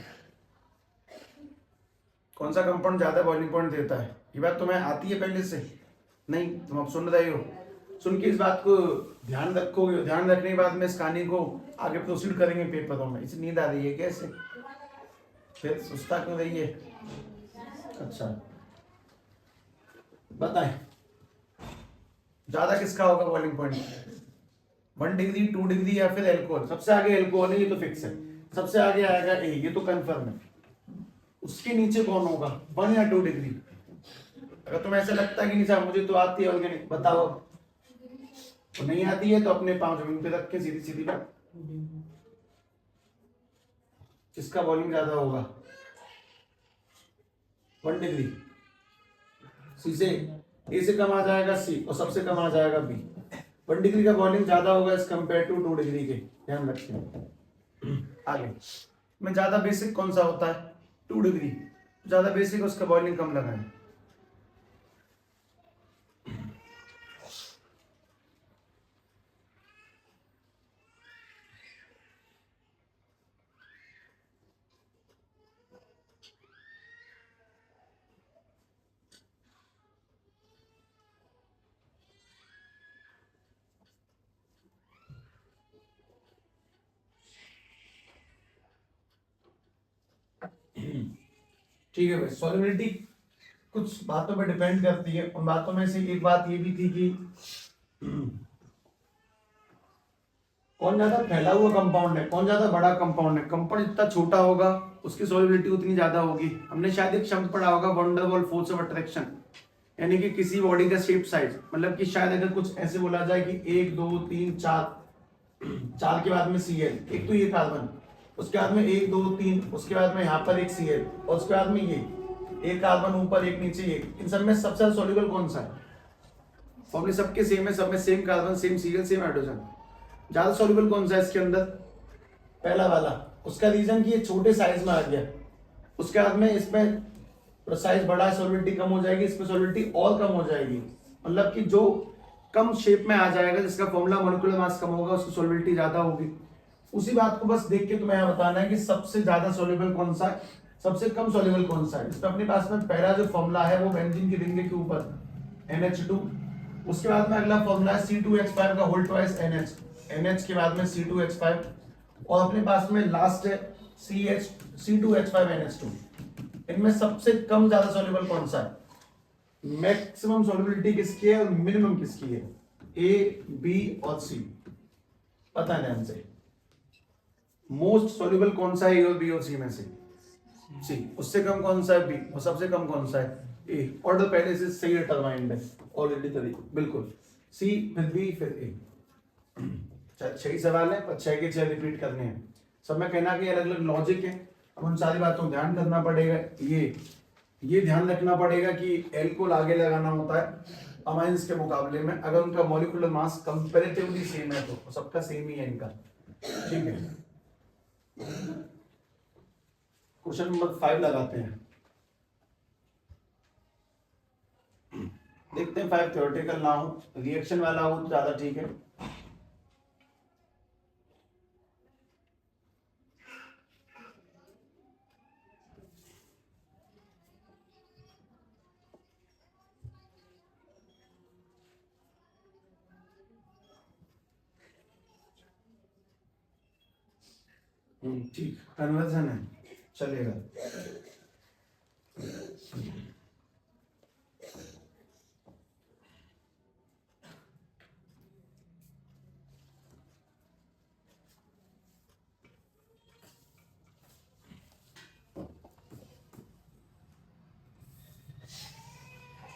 कौन सा कंपाउंड ज्यादा बॉइलिंग पॉइंट देता है? ये बात तुम्हें आती है पहले से? नहीं, तुम अब सुन रहे हो। सुन के इस बात को ध्यान रखोगे, ध्यान रखने के बाद में इस कहानी को आगे प्रोसीड करेंगे पेपरों में। इसे नींद आ रही है कैसे? फिर सुस्ता क्यों रही है? अच्छा बताएं, ज्यादा किसका होगा बॉइलिंग पॉइंट? 1 डिग्री, 2 डिग्री या फिर एल्कोहल? सबसे आगे एल्कोहल है, ये तो फिक्स है। सबसे आगे आएगा ए, ये तो कंफर्म है। उसके नीचे कौन होगा? 1 या 2 डिग्री? अगर तुम्हें ऐसा लगता है कि नहीं साहब मुझे तो आती है ऑर्गेनिक, बताओ। तो नहीं आती है तो अपने 5 जमीन पे रख के सीधी सीधी बात, किसका बॉइलिंग ज्यादा होगा? 1 डिग्री। सी से ए से कम आ जाएगा सी, और सबसे कम आ जाएगा बी। 1 डिग्री का बॉइलिंग ज्यादा होगा एज कंपेयर टू 2 डिग्री के, ध्यान रखिए। आगे में ज्यादा बेसिक कौन सा होता है? 2 डिग्री। ज्यादा बेसिक उसका बॉइलिंग कम लगाएं। ठीक है भाई, सॉल्युबिलिटी कुछ बातों पर डिपेंड करती है। उन बातों में से एक बात ये भी थी कि कौन ज्यादा फैला हुआ कंपाउंड है, कौन ज्यादा बड़ा कंपाउंड है। कंपाउंड जितना छोटा होगा उसकी सॉल्युबिलिटी उतनी ज्यादा होगी। हमने शायद एक शब्द पढ़ा होगा, wonder wall force of attraction, यानी कि किसी बॉडी का शेप साइज, मतलब कि शायद अगर कुछ ऐसे बोला जाए कि 1 2 3 4, 4 के बाद में Cl, एक तो ये कार्बन, उसके बाद में 1 2 3, उसके बाद में यहाँ पर एक Cl, और उसके बाद में ये एक कार्बन ऊपर एक नीचे एक। इन सब में सबसे ज्यादा सॉल्युबल कौन सा है? फॉर्मूले सबके सेम है, सब में same carbon, same Cl, same hydrogen. ज्यादा सॉल्युबल कौन सा है इसके अंदर? पहला वाला। उसका रीजन कि ये छोटे साइज में आ गया। उसके बाद में इसमें साइज बड़ा है, सॉल्युबिलिटी कम हो जाएगी, इसमें सॉल्युबिलिटी और कम हो जाएगी। मतलब कि जो कम शेप में आ जाएगा, जिसका फॉर्मूला मोलिकुलर मास कम होगा, उसकी सॉल्युबिलिटी ज्यादा होगी। उसी बात को बस देख के तुम्हें यहाँ बताना है कि सबसे ज्यादा सॉल्युबल कौन सा है, सबसे कम सॉल्युबल कौन सा है। इसमें अपने पास में पहला जो फॉर्मूला है वो बेंजीन के रिंग के ऊपर NH2, उसके बाद में अगला फॉर्मूला है C2H5 का होल ट्वाइस NH, NH के बाद में C2H5, और अपने पास में लास्ट है C2H5NH2। इनमें सबसे कम ज्यादा सॉल्युबल कौन सा है? मैक्सिमम सॉल्युबिलिटी किसकी है और मिनिमम किसकी है? A, B और C। पता है ध्यान से, मोस्ट सॉल्युबल कौन सा है A और B और C में से? C। उससे कम कौन सा है? B। और सबसे कम कौन सा है? A। ऑर्डर पहले से सही डिटरमाइंड है ऑलरेडी, तरीके बिल्कुल। C फिर B फिर A। 6 सवाल है पर 6 के 6 रिपीट करने हैं। सब में कहना कि अलग अलग लॉजिक है, अब उन सारी बातों को ध्यान करना पड़ेगा। ये ध्यान रखना पड़ेगा कि एल्कोहल आगे लगाना होता है अमाइंस के मुकाबले में, अगर उनका मॉलिक्यूलर मास कंपैरेटिवली सेम है तो सबका सेम ही है इनका। ठीक है, क्वेश्चन नंबर 5 लगाते हैं, देखते हैं 5 थ्योरेटिकल ना हो, रिएक्शन वाला हो तो ज्यादा ठीक है। ठीक, कन्वर्जन है, चलेगा।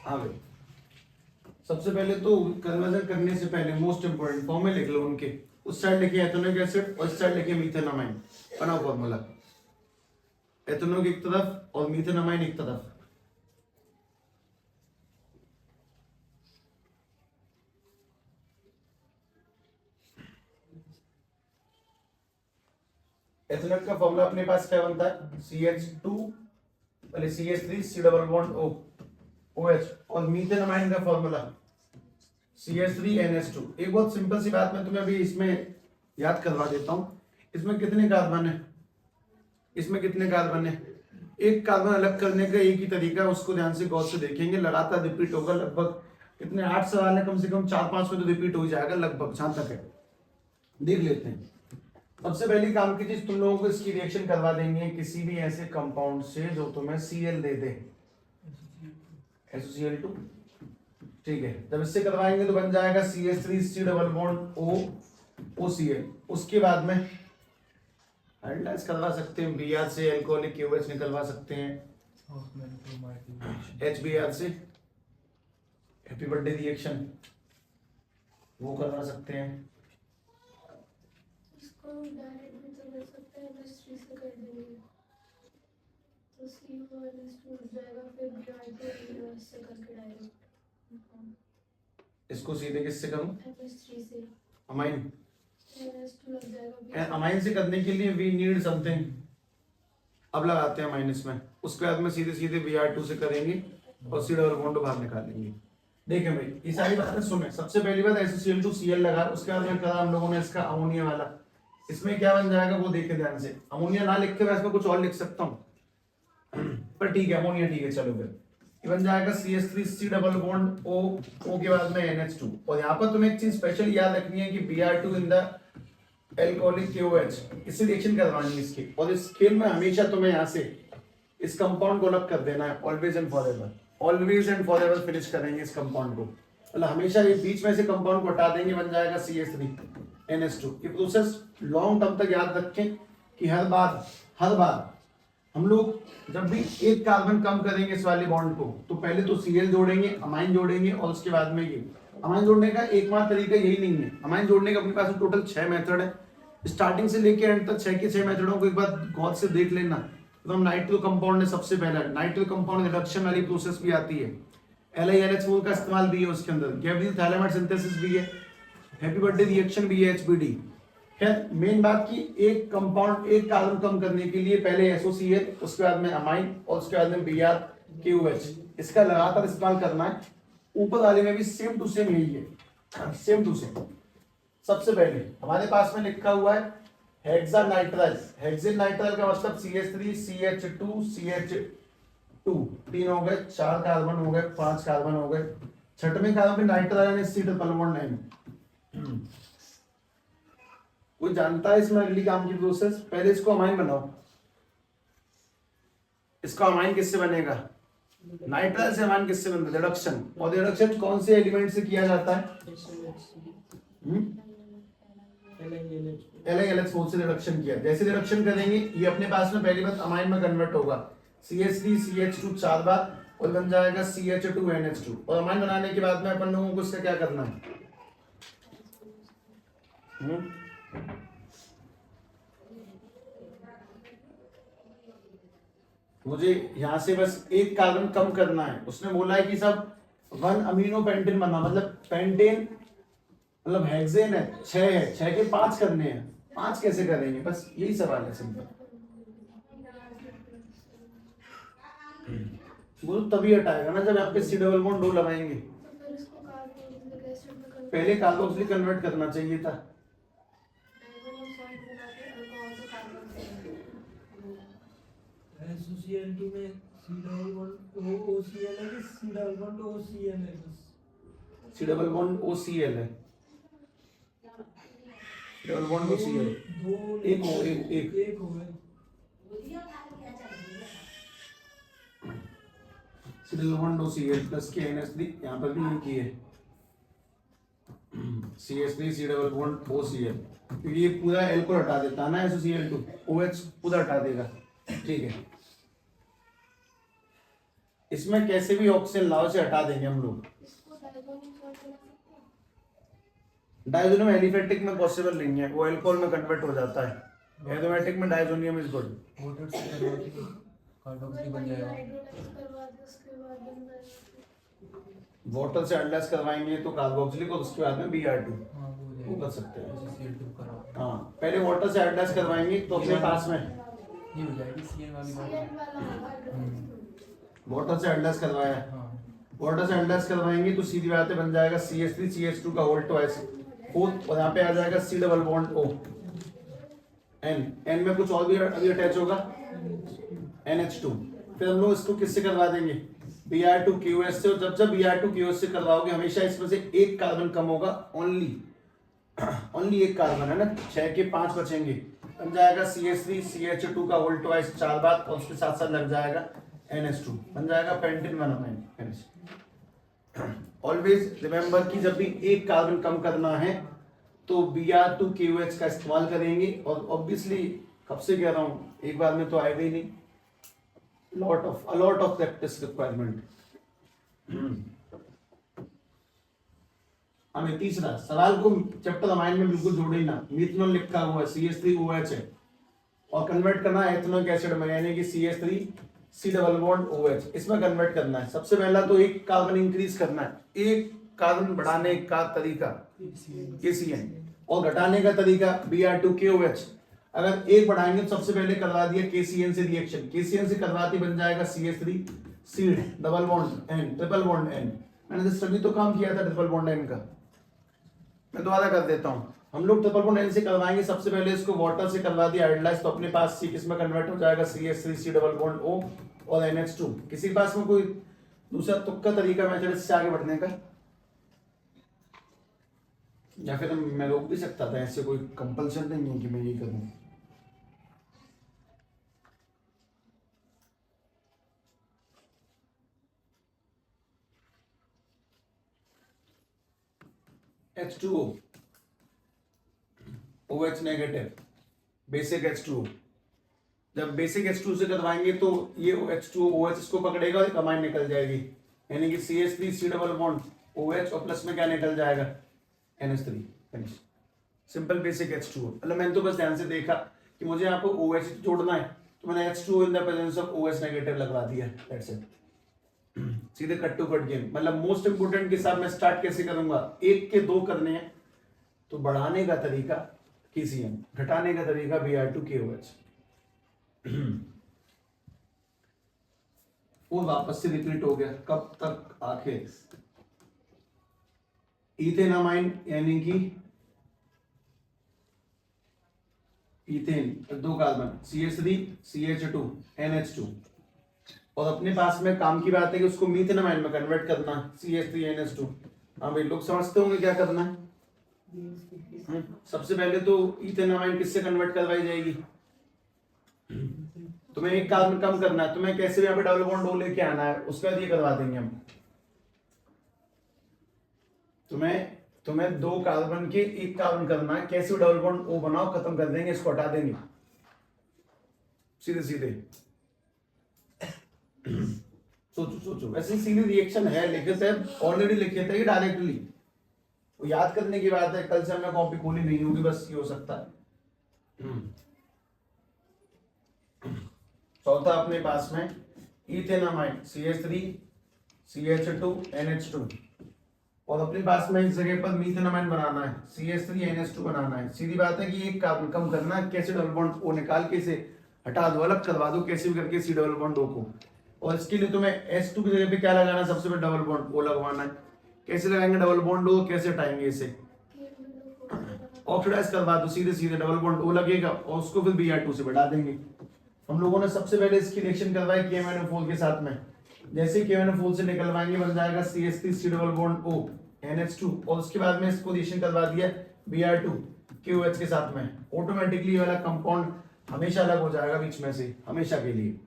हाँ भाई, सबसे पहले तो कन्वर्जन करने से पहले मोस्ट इंपोर्टेंट फॉर्मूले लिख लो उनके। उस साइड लिखे एथेनोइक एसिड और इस साइड लिखे मीथेनामाइन, बनाओ फॉर्मूला। एथेनॉल एक तरफ और मीथेनामाइन एक तरफ। एथेनॉल का फॉर्मूला अपने पास क्या बनता है, CH2 पहले CH3 C double bond O OH, और मीथेनामाइन का फॉर्मूला CH3NH2। एक बहुत सिंपल सी बात मैं तुम्हें अभी इसमें याद करवा देता हूं। इसमें कितने कार्बन है, इसमें कितने कार्बन है, एक कार्बन अलग करने का एक ही तरीका है, उसको ध्यान से गौर से देखेंगे, लगातार रिपीट होगा। लगभग कितने 8 सवाल है, कम से कम 4-5 में तो रिपीट हो जाएगा लगभग, जहां तक है देख लेते हैं। सबसे पहली काम की चीज तुम लोगों को इसकी रिएक्शन करवा देंगे किसी भी ऐसे कंपाउंड से जो तुम्हें Cl दे दे, SOCl2, ठीक है। जब इससे करवाएंगे तो बन जाएगा CH3 C double bond O OCl। उसके बाद में हाइड्रोलाइज करवा सकते हैं, Br से अल्कोहलिक KOH निकलवा सकते हैं, HBr से हैप्पी बर्थडे रिएक्शन वो करवा सकते हैं। इसको डायरेक्ट भी तो कर सकते हैं, MS3 से कर देंगे तो CO2 उठ जाएगा, फिर Br2 से करके डायरेक्ट इसको सीधे किससे करूं, MS3 से अमाइन। NH2 लग जाएगा। अमाइन से करने के लिए वी नीड समथिंग, अब लगाते हैं माइनस में, उसके बाद में सीधे सीधे Br2 से करेंगे और C डबल बॉन्ड बाहर निकालेंगे। देखें भाई ये सारी बातें सुने। सबसे पहली बात SOCl2Cl लगा, उसके बाद में करा हम लोगों ने इसका अमोनिया वाला, इसमें क्या बन जाएगा वो देखे ध्यान से। अमोनिया ना लिख के मैं इसमें कुछ और लिख सकता हूँ पर ठीक है अमोनिया ठीक है, चलो फिर ये बन जाएगा CH3 C double bond O के बाद में NH2। और यहाँ पर तुम्हें एक चीज स्पेशल याद रखनी है कि Br2 in the alcoholic KOH, इससे रिएक्शन करवानी है इसकी। और इस खेल में हमेशा तुम्हें यहाँ से इस कंपाउंड को अलग कर देना है, always and forever, always and forever finish करेंगे इस कंपाउंड को। मतलब हमेशा ये बीच में से कंपाउंड को हटा देंगे, बन जाएगा CH3NH2। ये प्रोसेस लॉन्ग टर्म तक याद रखें कि हर बार हम लोग जब भी एक कार्बन कम करेंगे इस वाले बॉन्ड को, तो पहले तो Cl जोड़ेंगे, अमाइन जोड़ेंगे, और उसके बाद में ये अमाइन जोड़ने का एकमात्र तरीका यही नहीं है। अमाइन जोड़ने का अपने पास टोटल 6 मेथड है, स्टार्टिंग से लेके एंड तक 6 के 6 मेथडों को एक बार गौर से देख लेना। तो हम नाइट्रो कंपाउंड है, सबसे पहला नाइट्रो कंपाउंड रिडक्शन वाली प्रोसेस भी आती है, LiLH4 का इस्तेमाल भी है उसके अंदर, गैब्रियल थैलेमाइड सिंथेसिस भी है, हैप्पी बर्थडे रिएक्शन भी है, HBD। खैर मेन बात की एक कंपाउंड एक कार्बन कम करने के लिए पहले SOCl, उसके बाद में अमाइन और उसके बाद में Br-KOH, इसका लगातार इस्तेमाल करना है। ऊपर वाले में भी सेम टू सेम यही है, सेम टू सेम। सबसे पहले हमारे पास में लिखा हुआ है हेक्सानाइट्राइल। हेक्सानाइट्राइल का मतलब CH3 CH2 CH2, 3 हो गए, 4 कार्बन हो गए, 5 कार्बन हो गए, छठवें कार्बन पे नाइट्राइल यानी C डबल बॉन्ड नहीं। कोई जानता है इसमें अगली काम की प्रोसेस? पहले इसको अमाइन बनाओ। इसका अमाइन किससे बनेगा? नाइट्राइल से अमाइन किससे बनता है? रिडक्शन। और रिडक्शन कौन से एलिमेंट से किया जाता है? LiLH4 से रिडक्शन किया। जैसे रिडक्शन करेंगे ये अपने पास में पहली बात अमाइन में कन्वर्ट होगा, CH3 CH2 4 बार और बन जाएगा CH2NH2। और अमाइन बनाने के बाद में अपन लोगों को इसका क्या करना है? मुझे यहां से बस एक कार्बन कम करना है। उसने बोला है कि सब 1 अमीनो पेंटेन बना, मतलब पेंटेन मतलब हेक्सेन है 6 है, 6 के 5 करने हैं। 5 कैसे करेंगे? बस यही सवाल है सिंपल। वो तभी हटाएगा ना जब आप पे C डबल बॉन्ड 2 लगाएंगे। पहले कार्बोक्सिलिक कन्वर्ट करना चाहिए था। SOCl2 में C डबल बॉन्ड OCl है कि C डबल बॉन्ड OCl है? C डबल बॉन्ड OCl है, डबल बॉन्ड OCl एक हो गए। C double bond OCl plus के NH3 यहाँ पर भी एक ही है, CH3 C double bond OCl, क्योंकि ये पूरा L को हटा देता है ना, SOCl2 OH पूरा हटा देगा। ठीक है, इसमें कैसे भी ऑक्सीजन लाओ से हटा देंगे हम लोग। डायजोनियम एलिफेटिक में पॉसिबल नहीं है, वो अल्कोहल में कन्वर्ट हो जाता है। एरोमेटिक में डायजोनियम इज गुड। वाटर से करवा के कार्बोक्सी बन जाएगा। हाइड्रोलाइज करवा दे उसके बाद बन जाएगा। वाटर से हाइड्रोलाइज करवाएंगे तो कार्बोक्सिलिक और उसके बाद में Br2 हाँ वो हो वो जाएगा। कर सकते हैं। जैसे Cl2 करा हाँ पहले वाटर से हाइड्रोलाइज करवाएंगे तो अपने पास में ये हो जाएगी Cn वाली बात। CN वाला हाइड्रोलाइज। वाटर से हाइड्रोलाइज करवाया है, हाँ वाटर से हाइड्रोलाइज करवाएंगे तो सीधी बात है बन जाएगा CH3 CH2 का होल ट्वाइस फोर्थ, और यहाँ पे आ जाएगा C double bond O N, N में कुछ और भी अभी अटैच होगा NH2। फिर हम लोग इसको किससे करवा देंगे Br2QS से, और जब जब Br2QS से करवाओगे हमेशा इसमें से एक कार्बन कम होगा, ओनली एक कार्बन है ना, 6 के 5 बचेंगे, बन जाएगा CH3 CH2 का होल ट्वाइस 4 बार, और उसके साथ साथ लग जाएगा NH2, बन जाएगा पेंटेन मोनोमाइन। ऑलवेज रिमेंबर कि जब भी एक कार्बन कम करना है तो Br2QH का इस्तेमाल करेंगे, और ऑब्वियसली कब से कह रहा हूँ, एक बार में तो आएगा ही नहीं, a lot of practice requirement। हमें तीसरा सवाल को चैप्टर अमाइन में बिल्कुल जोड़े ही ना, मिथनॉल लिखा हुआ है CH3OH है और कन्वर्ट करना है एथेनोइक एसिड में, यानी कि CH3 C double bond OH, इसमें कन्वर्ट करना है। सबसे पहला तो एक कार्बन इंक्रीज करना है, एक कार्बन बढ़ाने का तरीका KCN और घटाने का तरीका Br2KOH। अगर एक बढ़ाएंगे तो सबसे पहले करवा दिया KCN से रिएक्शन, KCN से करवाती बन जाएगा CH3 C double bond N triple bond N। मैंने तभी तो काम किया था ट्रिपल बॉन्ड N का, मैं दोबारा कर देता हूँ। हम लोग ट्रिपल बॉन्ड N से करवाएंगे, सबसे पहले इसको वाटर से करवा दिया हाइड्रोलाइज, तो अपने पास C किसमें कन्वर्ट हो जाएगा CH3 C double bond O और NH2। किसी के पास में कोई दूसरा तुक्का तरीका मेथड इससे आगे बढ़ने का, या फिर मैं रोक भी सकता था, ऐसे कोई कंपल्सन नहीं है कि मैं ये करूं। H2O OH negative, basic H2O, जब बेसिक H2O से करवाएंगे तो ये H2O OH इसको पकड़ेगा और कमाई निकल जाएगी, यानी कि CH3 C double bond OH और प्लस में क्या निकल जाएगा NH3। Finish, simple basic H2O। मतलब मैंने तो बस ध्यान से देखा कि मुझे यहाँ पर OH जोड़ना है, तो मैंने H2O in the presence of OH negative लगवा दिया, दैट्स इट। सीधे कट टू कट गेम। मतलब मोस्ट इंपोर्टेंट के साथ मैं स्टार्ट कैसे करूंगा, एक के दो करने हैं तो बढ़ाने का तरीका KCN, घटाने का तरीका Br2KOH। वो वापस से रिपीट हो गया, कब तक आखिर इथेनामाइन, यानी कि इथेन दो कार्बन CH3 CH2 NH2, और अपने पास में काम की बात है कि उसको मीथेनामाइन में कन्वर्ट करना CH3 NH2। हाँ भाई, लोग समझते होंगे क्या करना है। सबसे पहले तो इथेनामाइन किससे कन्वर्ट करवाई जाएगी, तुम्हें एक कार्बन कम करना है, तुम्हें कैसे भी यहाँ पे डबल बॉन्ड O लेके आना है, उसके बाद ये करवा देंगे हम। तुम्हें दो कार्बन के एक कार्बन करना है, कैसे डबल बॉन्ड O बनाओ, खत्म कर देंगे, इसको हटा देंगे सीधे सीधे। सोचो वैसे सीधी रिएक्शन है, लिखे थे ऑलरेडी, लिखे थे डायरेक्टली, वो याद करने की बात है, कल से हमने कॉपी खोली नहीं होगी, बस ये हो सकता है। चौथा अपने पास में इथेनामाइन CH3 CH2 NH2, और अपने पास में इस जगह पर मीथेनामाइन बनाना है, CH3 NH2 बनाना है। सीधी बात है कि एक कार्बन कम करना है, कैसे डबल बॉन्ड O निकाल के इसे हटा दो, अलग करवा दो, कैसे भी करके C डबल बॉन्ड O को, और इसके लिए तुम्हें H2 की जगह पे क्या लगाना है, सबसे पहले डबल बॉन्ड O लगवाना है। कैसे लगाएंगे डबल बॉन्ड O, कैसे हटाएंगे इसे, ऑक्सीडाइज करवा दो, सीधे सीधे डबल बॉन्ड O लगेगा और उसको फिर Br2 से बढ़ा देंगे। हम लोगों ने सबसे पहले इसकी रिएक्शन करवाई KMnO4 के साथ में, जैसे ही KMnO4 से निकलवाएंगे बन जाएगा CH3 C double bond O NH2, और उसके बाद में इसको रिएक्शन करवा दिया Br2KOH के साथ में, ऑटोमेटिकली वाला कंपाउंड हमेशा अलग हो जाएगा बीच में से, हमेशा के लिए।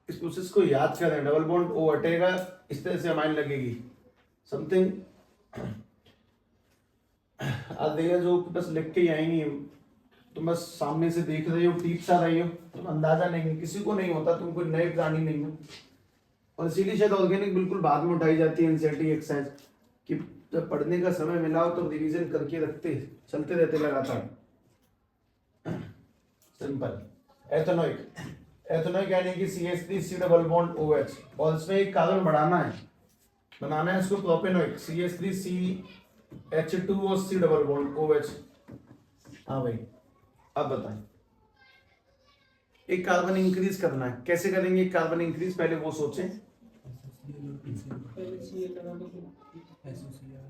इस प्रोसेस को याद करें, डबल बॉन्ड O हटेगा, इस तरह से अमाइन लगेगी, समथिंग आदेगा जो बस लिख के आएंगी, तुम बस सामने से देख रहे हो, टीप सा रही हो, तुम अंदाजा नहीं, किसी को नहीं होता, तुम कोई नए प्राणी नहीं हो। और इसीलिए शायद ऑर्गेनिक बिल्कुल बाद में उठाई जाती है एनसीईआरटी एक्सरसाइज, कि जब पढ़ने का समय मिला हो तो रिवीजन करके रखते, चलते रहते लगातार। सिंपल। एथेनोइक यानी कि CH3 डबल बॉन्ड OH, और इसमें एक कार्बन बढ़ाना है, बनाना है इसको प्रोपेनोइक, CH3CH2 और C डबल बॉन्ड OH। हाँ भाई, अब बताएं। एक कार्बन इंक्रीज करना है, कैसे करेंगे एक कार्बन इंक्रीज, पहले वो सोचें। पहले सी एल लगा दो, फिर एसोसिएट।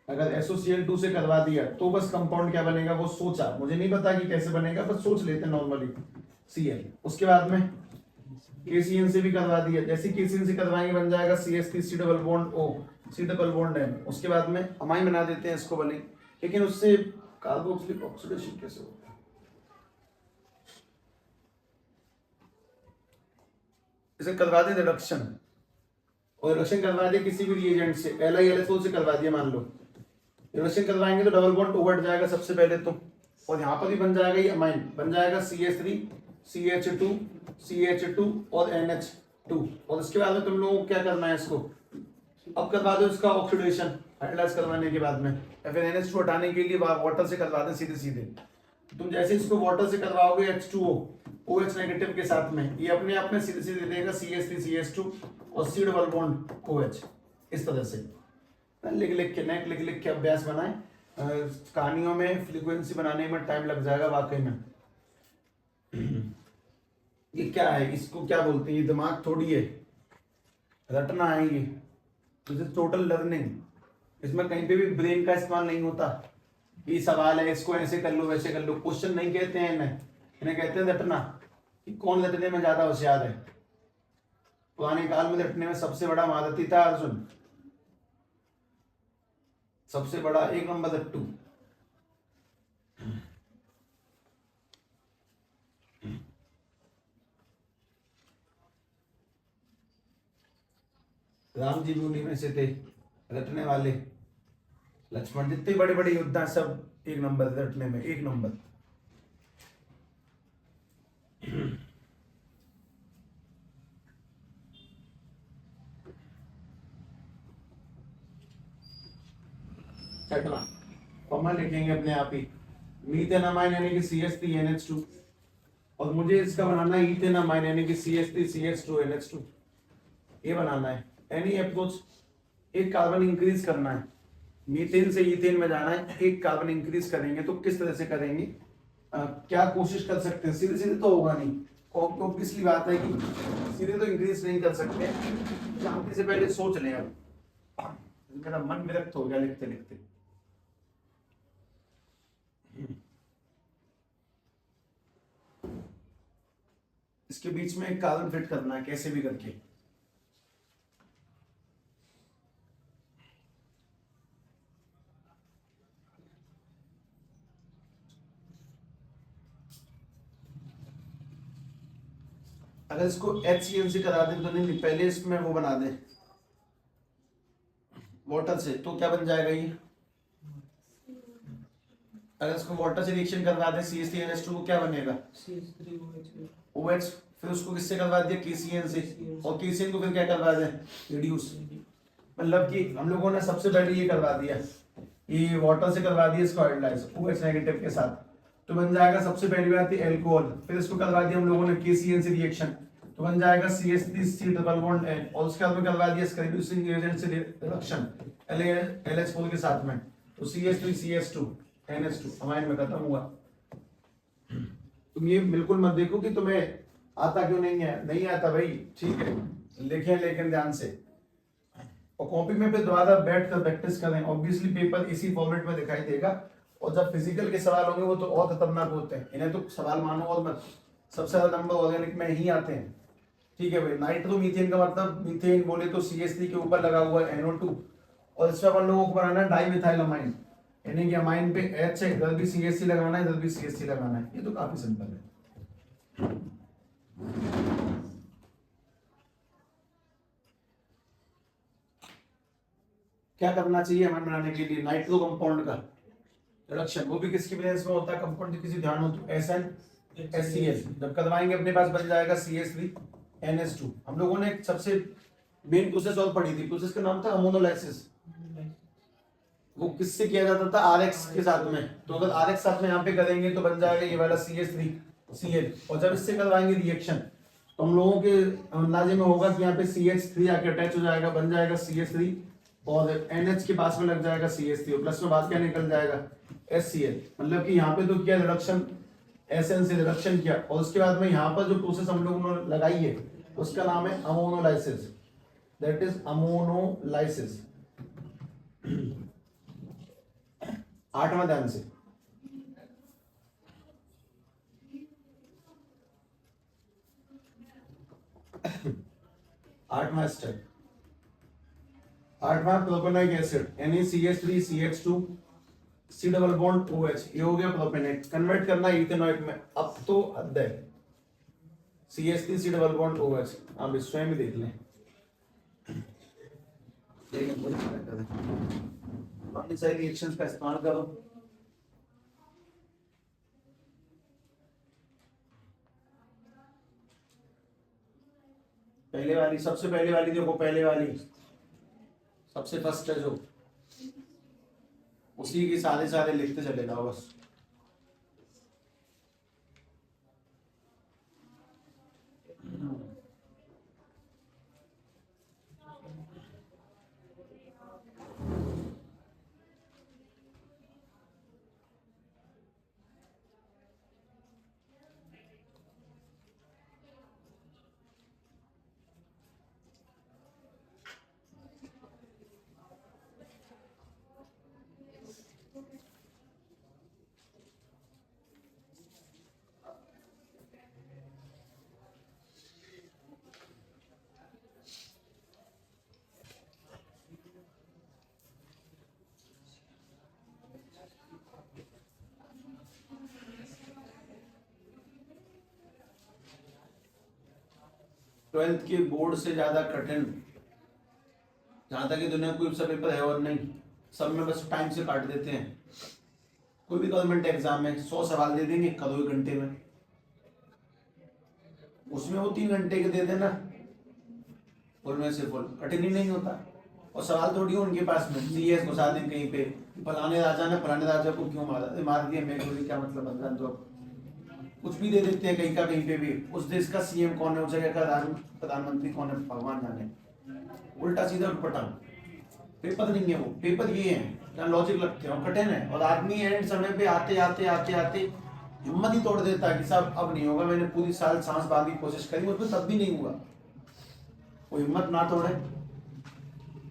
अगर SOCl2 से करवा दिया तो बस कंपाउंड क्या बनेगा वो सोचा, मुझे नहीं पता कि कैसे बनेगा, बस सोच लेते हैं नॉर्मली Cl। उसके बाद में KCN से भी करवा दिया, जैसे KCN से करवाएंगे बन जाएगा CH3 double bond O, C double bond N। उसके बाद में अमाइन बना देते हैं इसको बने, लेकिन उससे कार्बोक्सिलिक ऑक्सीडेशन कैसे होगा? इसे करवा दे रिडक्शन, और रिडक्शन करवा दे किसी भी रिएजेंट से, LiLSO से करवा दिया मान लो, रिडक्शन करवाएंगे तो डबल बॉन्ड O हट जाएगा सबसे पहले तो, और यहाँ पर भी बन जाएगा ये अमाइन, बन जाएगा CH3 CH2 CH2 और NH2। और उसके बाद में तुम लोगों को क्या करना है, इसको अब करवा दो इसका ऑक्सीडेशन, हाइड्रोलाइज करवाने के बाद में, या फिर NH2 हटाने के लिए वाटर से करवा दें सीधे सीधे। तुम जैसे इसको वाटर से करवाओगे H2O OH नेगेटिव के साथ में, ये अपने आप में सीधे सीधे देगा CH3 CH2 और C डबल बॉन्ड OH। इस तरह से लिख लिख के अभ्यास बनाएं। कहानियों में फ्रीक्वेंसी बनाने में टाइम लग जाएगा वाकई में। ये क्या है, इसको क्या बोलते हैं, ये दिमाग थोड़ी है, रटना है ये, दिस इज टोटल लर्निंग। इसमें कहीं पे भी ब्रेन का इस्तेमाल नहीं होता। ये सवाल है, इसको ऐसे कर लो वैसे कर लो, क्वेश्चन नहीं कहते हैं इन्हें कहते हैं रटना, कि कौन रटने में ज्यादा होशियार है। पुराने काल में रटने में सबसे बड़ा महारथी था अर्जुन, सबसे बड़ा एक नंबर रट्टू। राम जी भी उन्हीं में से थे रटने वाले। लक्ष्मण, जितने बड़े बड़े योद्धा सब एक नंबर रटने में, एक नंबर। छठवां फॉर्मूला लिखेंगे अपने आप ही, मीथेनामाइन यानी कि CH3NH2, और मुझे इसका बनाना है इथेनामाइन यानी कि CH3CH2NH2। ये बनाना है एनी अप्रोच, एक कार्बन इंक्रीज करना है, मीथेन से इथेन में जाना है, एक कार्बन इंक्रीज करेंगे तो किस तरह से करेंगे, क्या कोशिश कर सकते हैं, सीधे सीधे तो होगा नहीं, ऑब्वियसली बात है कि सीधे तो इंक्रीज नहीं कर सकते, जानने से पहले सोच लें। अब मेरा मन विरक्त हो गया लिखते लिखते। इसके बीच में एक कार्बन फिट करना है कैसे भी करके। अगर इसको HCl से करा दें तो नहीं, पहले इसमें वो बना दें वाटर से, तो क्या बन जाएगा ये, अगर इसको वाटर से रिएक्शन करवा दें CH3NH2 को क्या बनेगा OH, फिर उसको किससे करवा दिया KCN से, और KCN को फिर क्या करवा दें रिड्यूस। मतलब कि हम लोगों ने सबसे पहले ये करवा दिया, ये वाटर से करवा दिया इसको हाइड्रोलाइज OH नेगेटिव के साथ, तो बन जाएगा सबसे पहली बात है अल्कोहल। फिर इसको करवा दिया हम लोगों ने KCN से रिएक्शन, तो बन जाएगा CH3C डबल बॉन्ड N, और उसके बाद में करवा दिया इसका रिड्यूसिंग एजेंट से रिडक्शन LH4 के साथ में, तो CH3CH2 NH2 अमाइन में खत्म हुआ। तुम ये बिल्कुल मत देखो कि तुम्हें आता क्यों नहीं है, नहीं आता भाई, ठीक है लिखें लेकिन ध्यान से, और कॉपी में फिर दोबारा बैठ कर प्रैक्टिस करें। ऑब्वियसली पेपर इसी फॉर्मेट में दिखाई देगा, और जब फिजिकल के सवाल होंगे वो तो और खतरनाक होते हैं, इन्हें तो सवाल मानो और मत, सबसे ज्यादा नंबर ऑर्गेनिक में ही आते हैं। ठीक है भाई, नाइट्रोमीथेन का मतलब मीथेन बोले तो CH3 के ऊपर लगा हुआ है NO2, और इसमें अपन लोगों को बनाना है डाइमिथाइलअमाइन, यानी कि अमाइन पे H है, इधर भी CH3 लगाना है, इधर भी CH3 लगाना है। ये तो काफी सिंपल है। क्या करना चाहिए अमाइन बनाने के लिए, नाइट्रो कंपाउंड का रिडक्शन, वो भी किसकी प्रेजेंस में होता है, कंपाउंड किसी ध्यान हो तो SN-HCl, जब करवाएंगे अपने पास बन जाएगा CH3NH2। हम लोगों ने सबसे मेन प्रोसेस और पढ़ी थी, प्रोसेस का नाम था अमोनोलाइसिस, वो किससे किया जाता था, RX के साथ में। तो अगर RX साथ में यहाँ पे करेंगे तो बन जाएगा ये वाला CH3Cl, और जब इससे करवाएंगे रिएक्शन तो हम लोगों के अंदाजे में होगा कि यहाँ पे CH3 आके अटैच हो जाएगा, बन जाएगा CH3, और NH के पास में लग जाएगा CH3, और प्लस में बाद क्या निकल जाएगा HCl। मतलब कि यहाँ पे तो क्या रिडक्शन, SN से रिडक्शन किया, और उसके बाद में यहाँ पर जो प्रोसेस हम लोगों ने लगाई है उसका नाम है अमोनोलाइसिस, दैट इज अमोनोलाइसिस। 8वां ध्यान से, आठवां स्टेप, 8वां propanoic acid NaCH3CH2 C double bond OH, ये हो गया प्रोपेनोइक। कन्वर्ट करना इथेनॉइक में, अब तो हद है। CH3 C double bond OH, आप इस स्वयं भी देख लें। बाकी सारी रिएक्शंस का इस्तेमाल करो। पहले वाली, सबसे पहले वाली देखो, पहले वाली सबसे फर्स्ट है जो, उसी के सारे सारे लिखते चले जाओ बस। ट्वेल्थ के बोर्ड से ज्यादा कठिन जहां तक कि दुनिया कोई सा पेपर है और नहीं, सब में बस टाइम से काट देते हैं। कोई भी गवर्नमेंट एग्जाम में 100 सवाल दे देंगे कदों 1 घंटे में, उसमें वो 3 घंटे के दे देना फुल में से फुल, कठिन ही नहीं होता। और सवाल थोड़ी हो उनके पास में, CS घुसा दें कहीं पे, फलाने राजा ने फलाने राजा को क्यों मारा, मार दिया मेरे को, क्या मतलब बनता है। तो कुछ भी दे देते हैं कहीं का कहीं पे भी, उस देश का CM कौन है, उस जगह का प्रधानमंत्री कौन है, भगवान जाने। उल्टा सीधा उठपटा पेपर नहीं है वो, पेपर ये है जहाँ लॉजिक लगते हैं और कठिन है। और आदमी एंड समय पे आते आते आते आते हिम्मत ही तोड़ देता है कि साहब अब नहीं होगा, मैंने पूरी साल सांस बांधने की कोशिश करी उसमें तब भी नहीं हुआ। वो हिम्मत ना तोड़े,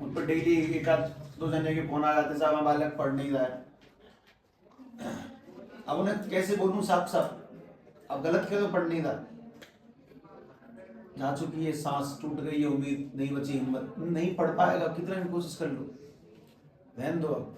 उन पर डेली 1-2 जने के फोन आ जाते, साहब बालक पढ़ नहीं रहा है। अब उन्हें कैसे बोलूं साफ साफ, अब गलत क्यों तो पढ़ नहीं रहा, जा चुकी है, सांस टूट गई है, उम्मीद नहीं बची, हिम्मत नहीं, पढ़ पाएगा कितना भी कोशिश कर लो, रहने दो अब।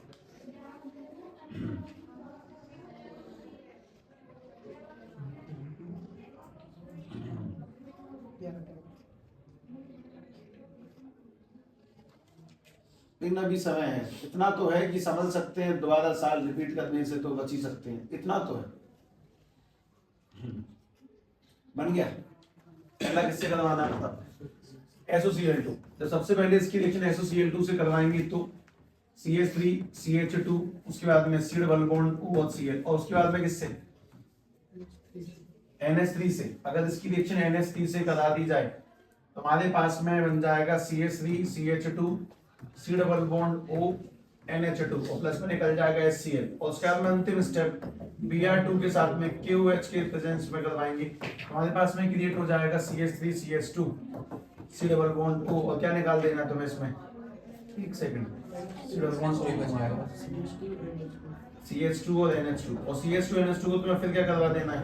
लेकिन अभी समय है, इतना तो है कि समझ सकते हैं, दोबारा साल रिपीट करने से तो बच ही सकते हैं, इतना तो है। बन गया। पहला किससे करवाना था, SOCl2। तो सबसे पहले इसकी रिएक्शन SOCl2 से करवाएंगे तो CH3 CH2, उसके बाद में C डबल बॉन्ड OCl, और उसके बाद में किससे, NH3 से। अगर इसकी रिएक्शन NH3 से करा दी जाए तो हमारे पास में बन जाएगा CH3 CH2 C double bond O NH2, और प्लस में निकल जाएगा HCl, और उसके बाद में अंतिम स्टेप Br2 के साथ में KOH के प्रेजेंस में करवाएंगे। हमारे पास में क्रिएट हो जाएगा CH3 CH2 C double bond O, और क्या निकाल देना तुम्हें इसमें, एक second, C double bond O बचाएगा CH2 और NH2, और CH2 NH2 को तुम्हें फिर क्या करवा देना है,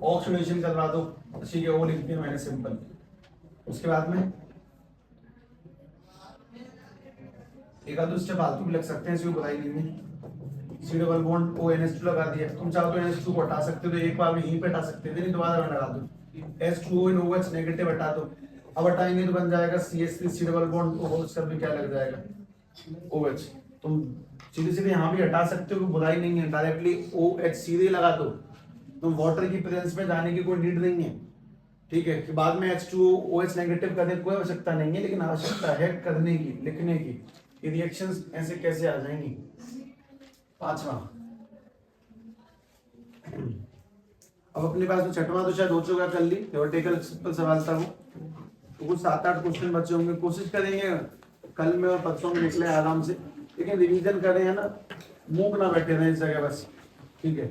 ऑक्सीडेशन करवा दो, ठीक है, वो लिख दिया मैंने सिंपल। उसके बाद में एक आध स्टेप फालतू भी लग सकते हैं, इसको बुराई नहीं है। C double bond O NH2 लगा दिया, तुम चाहो तो NH2 को हटा सकते हो, तो एक बार में यहीं पे हटा सकते हो, नहीं दोबारा में लगा दो, H2O इन OH नेगेटिव हटा दो। अब हटाएंगे तो बन जाएगा CH3 C double bond OH, उसका भी क्या लग जाएगा OH। तुम सीधे सीधे यहाँ भी हटा सकते हो, बुराई नहीं है, डायरेक्टली OH सीधे लगा दो, तुम वाटर की प्रेजेंस में जाने की कोई नीड नहीं है, ठीक है। कि बाद में H2O OH नेगेटिव करने की कोई आवश्यकता नहीं है, लेकिन आवश्यकता है करने की, लिखने की, ये रिएक्शंस ऐसे कैसे आ जाएंगी। पांचवा, अब अपने पास में छठवां तो शायद हो चुका, कर ली थ्योरेटिकल सिंपल सवाल था वो। तो कुछ 7-8 क्वेश्चन बचे होंगे, कोशिश करेंगे कल में और परसों में निकले आराम से, लेकिन रिवीजन करें है ना, मूक ना बैठे रहे इस जगह बस, ठीक है।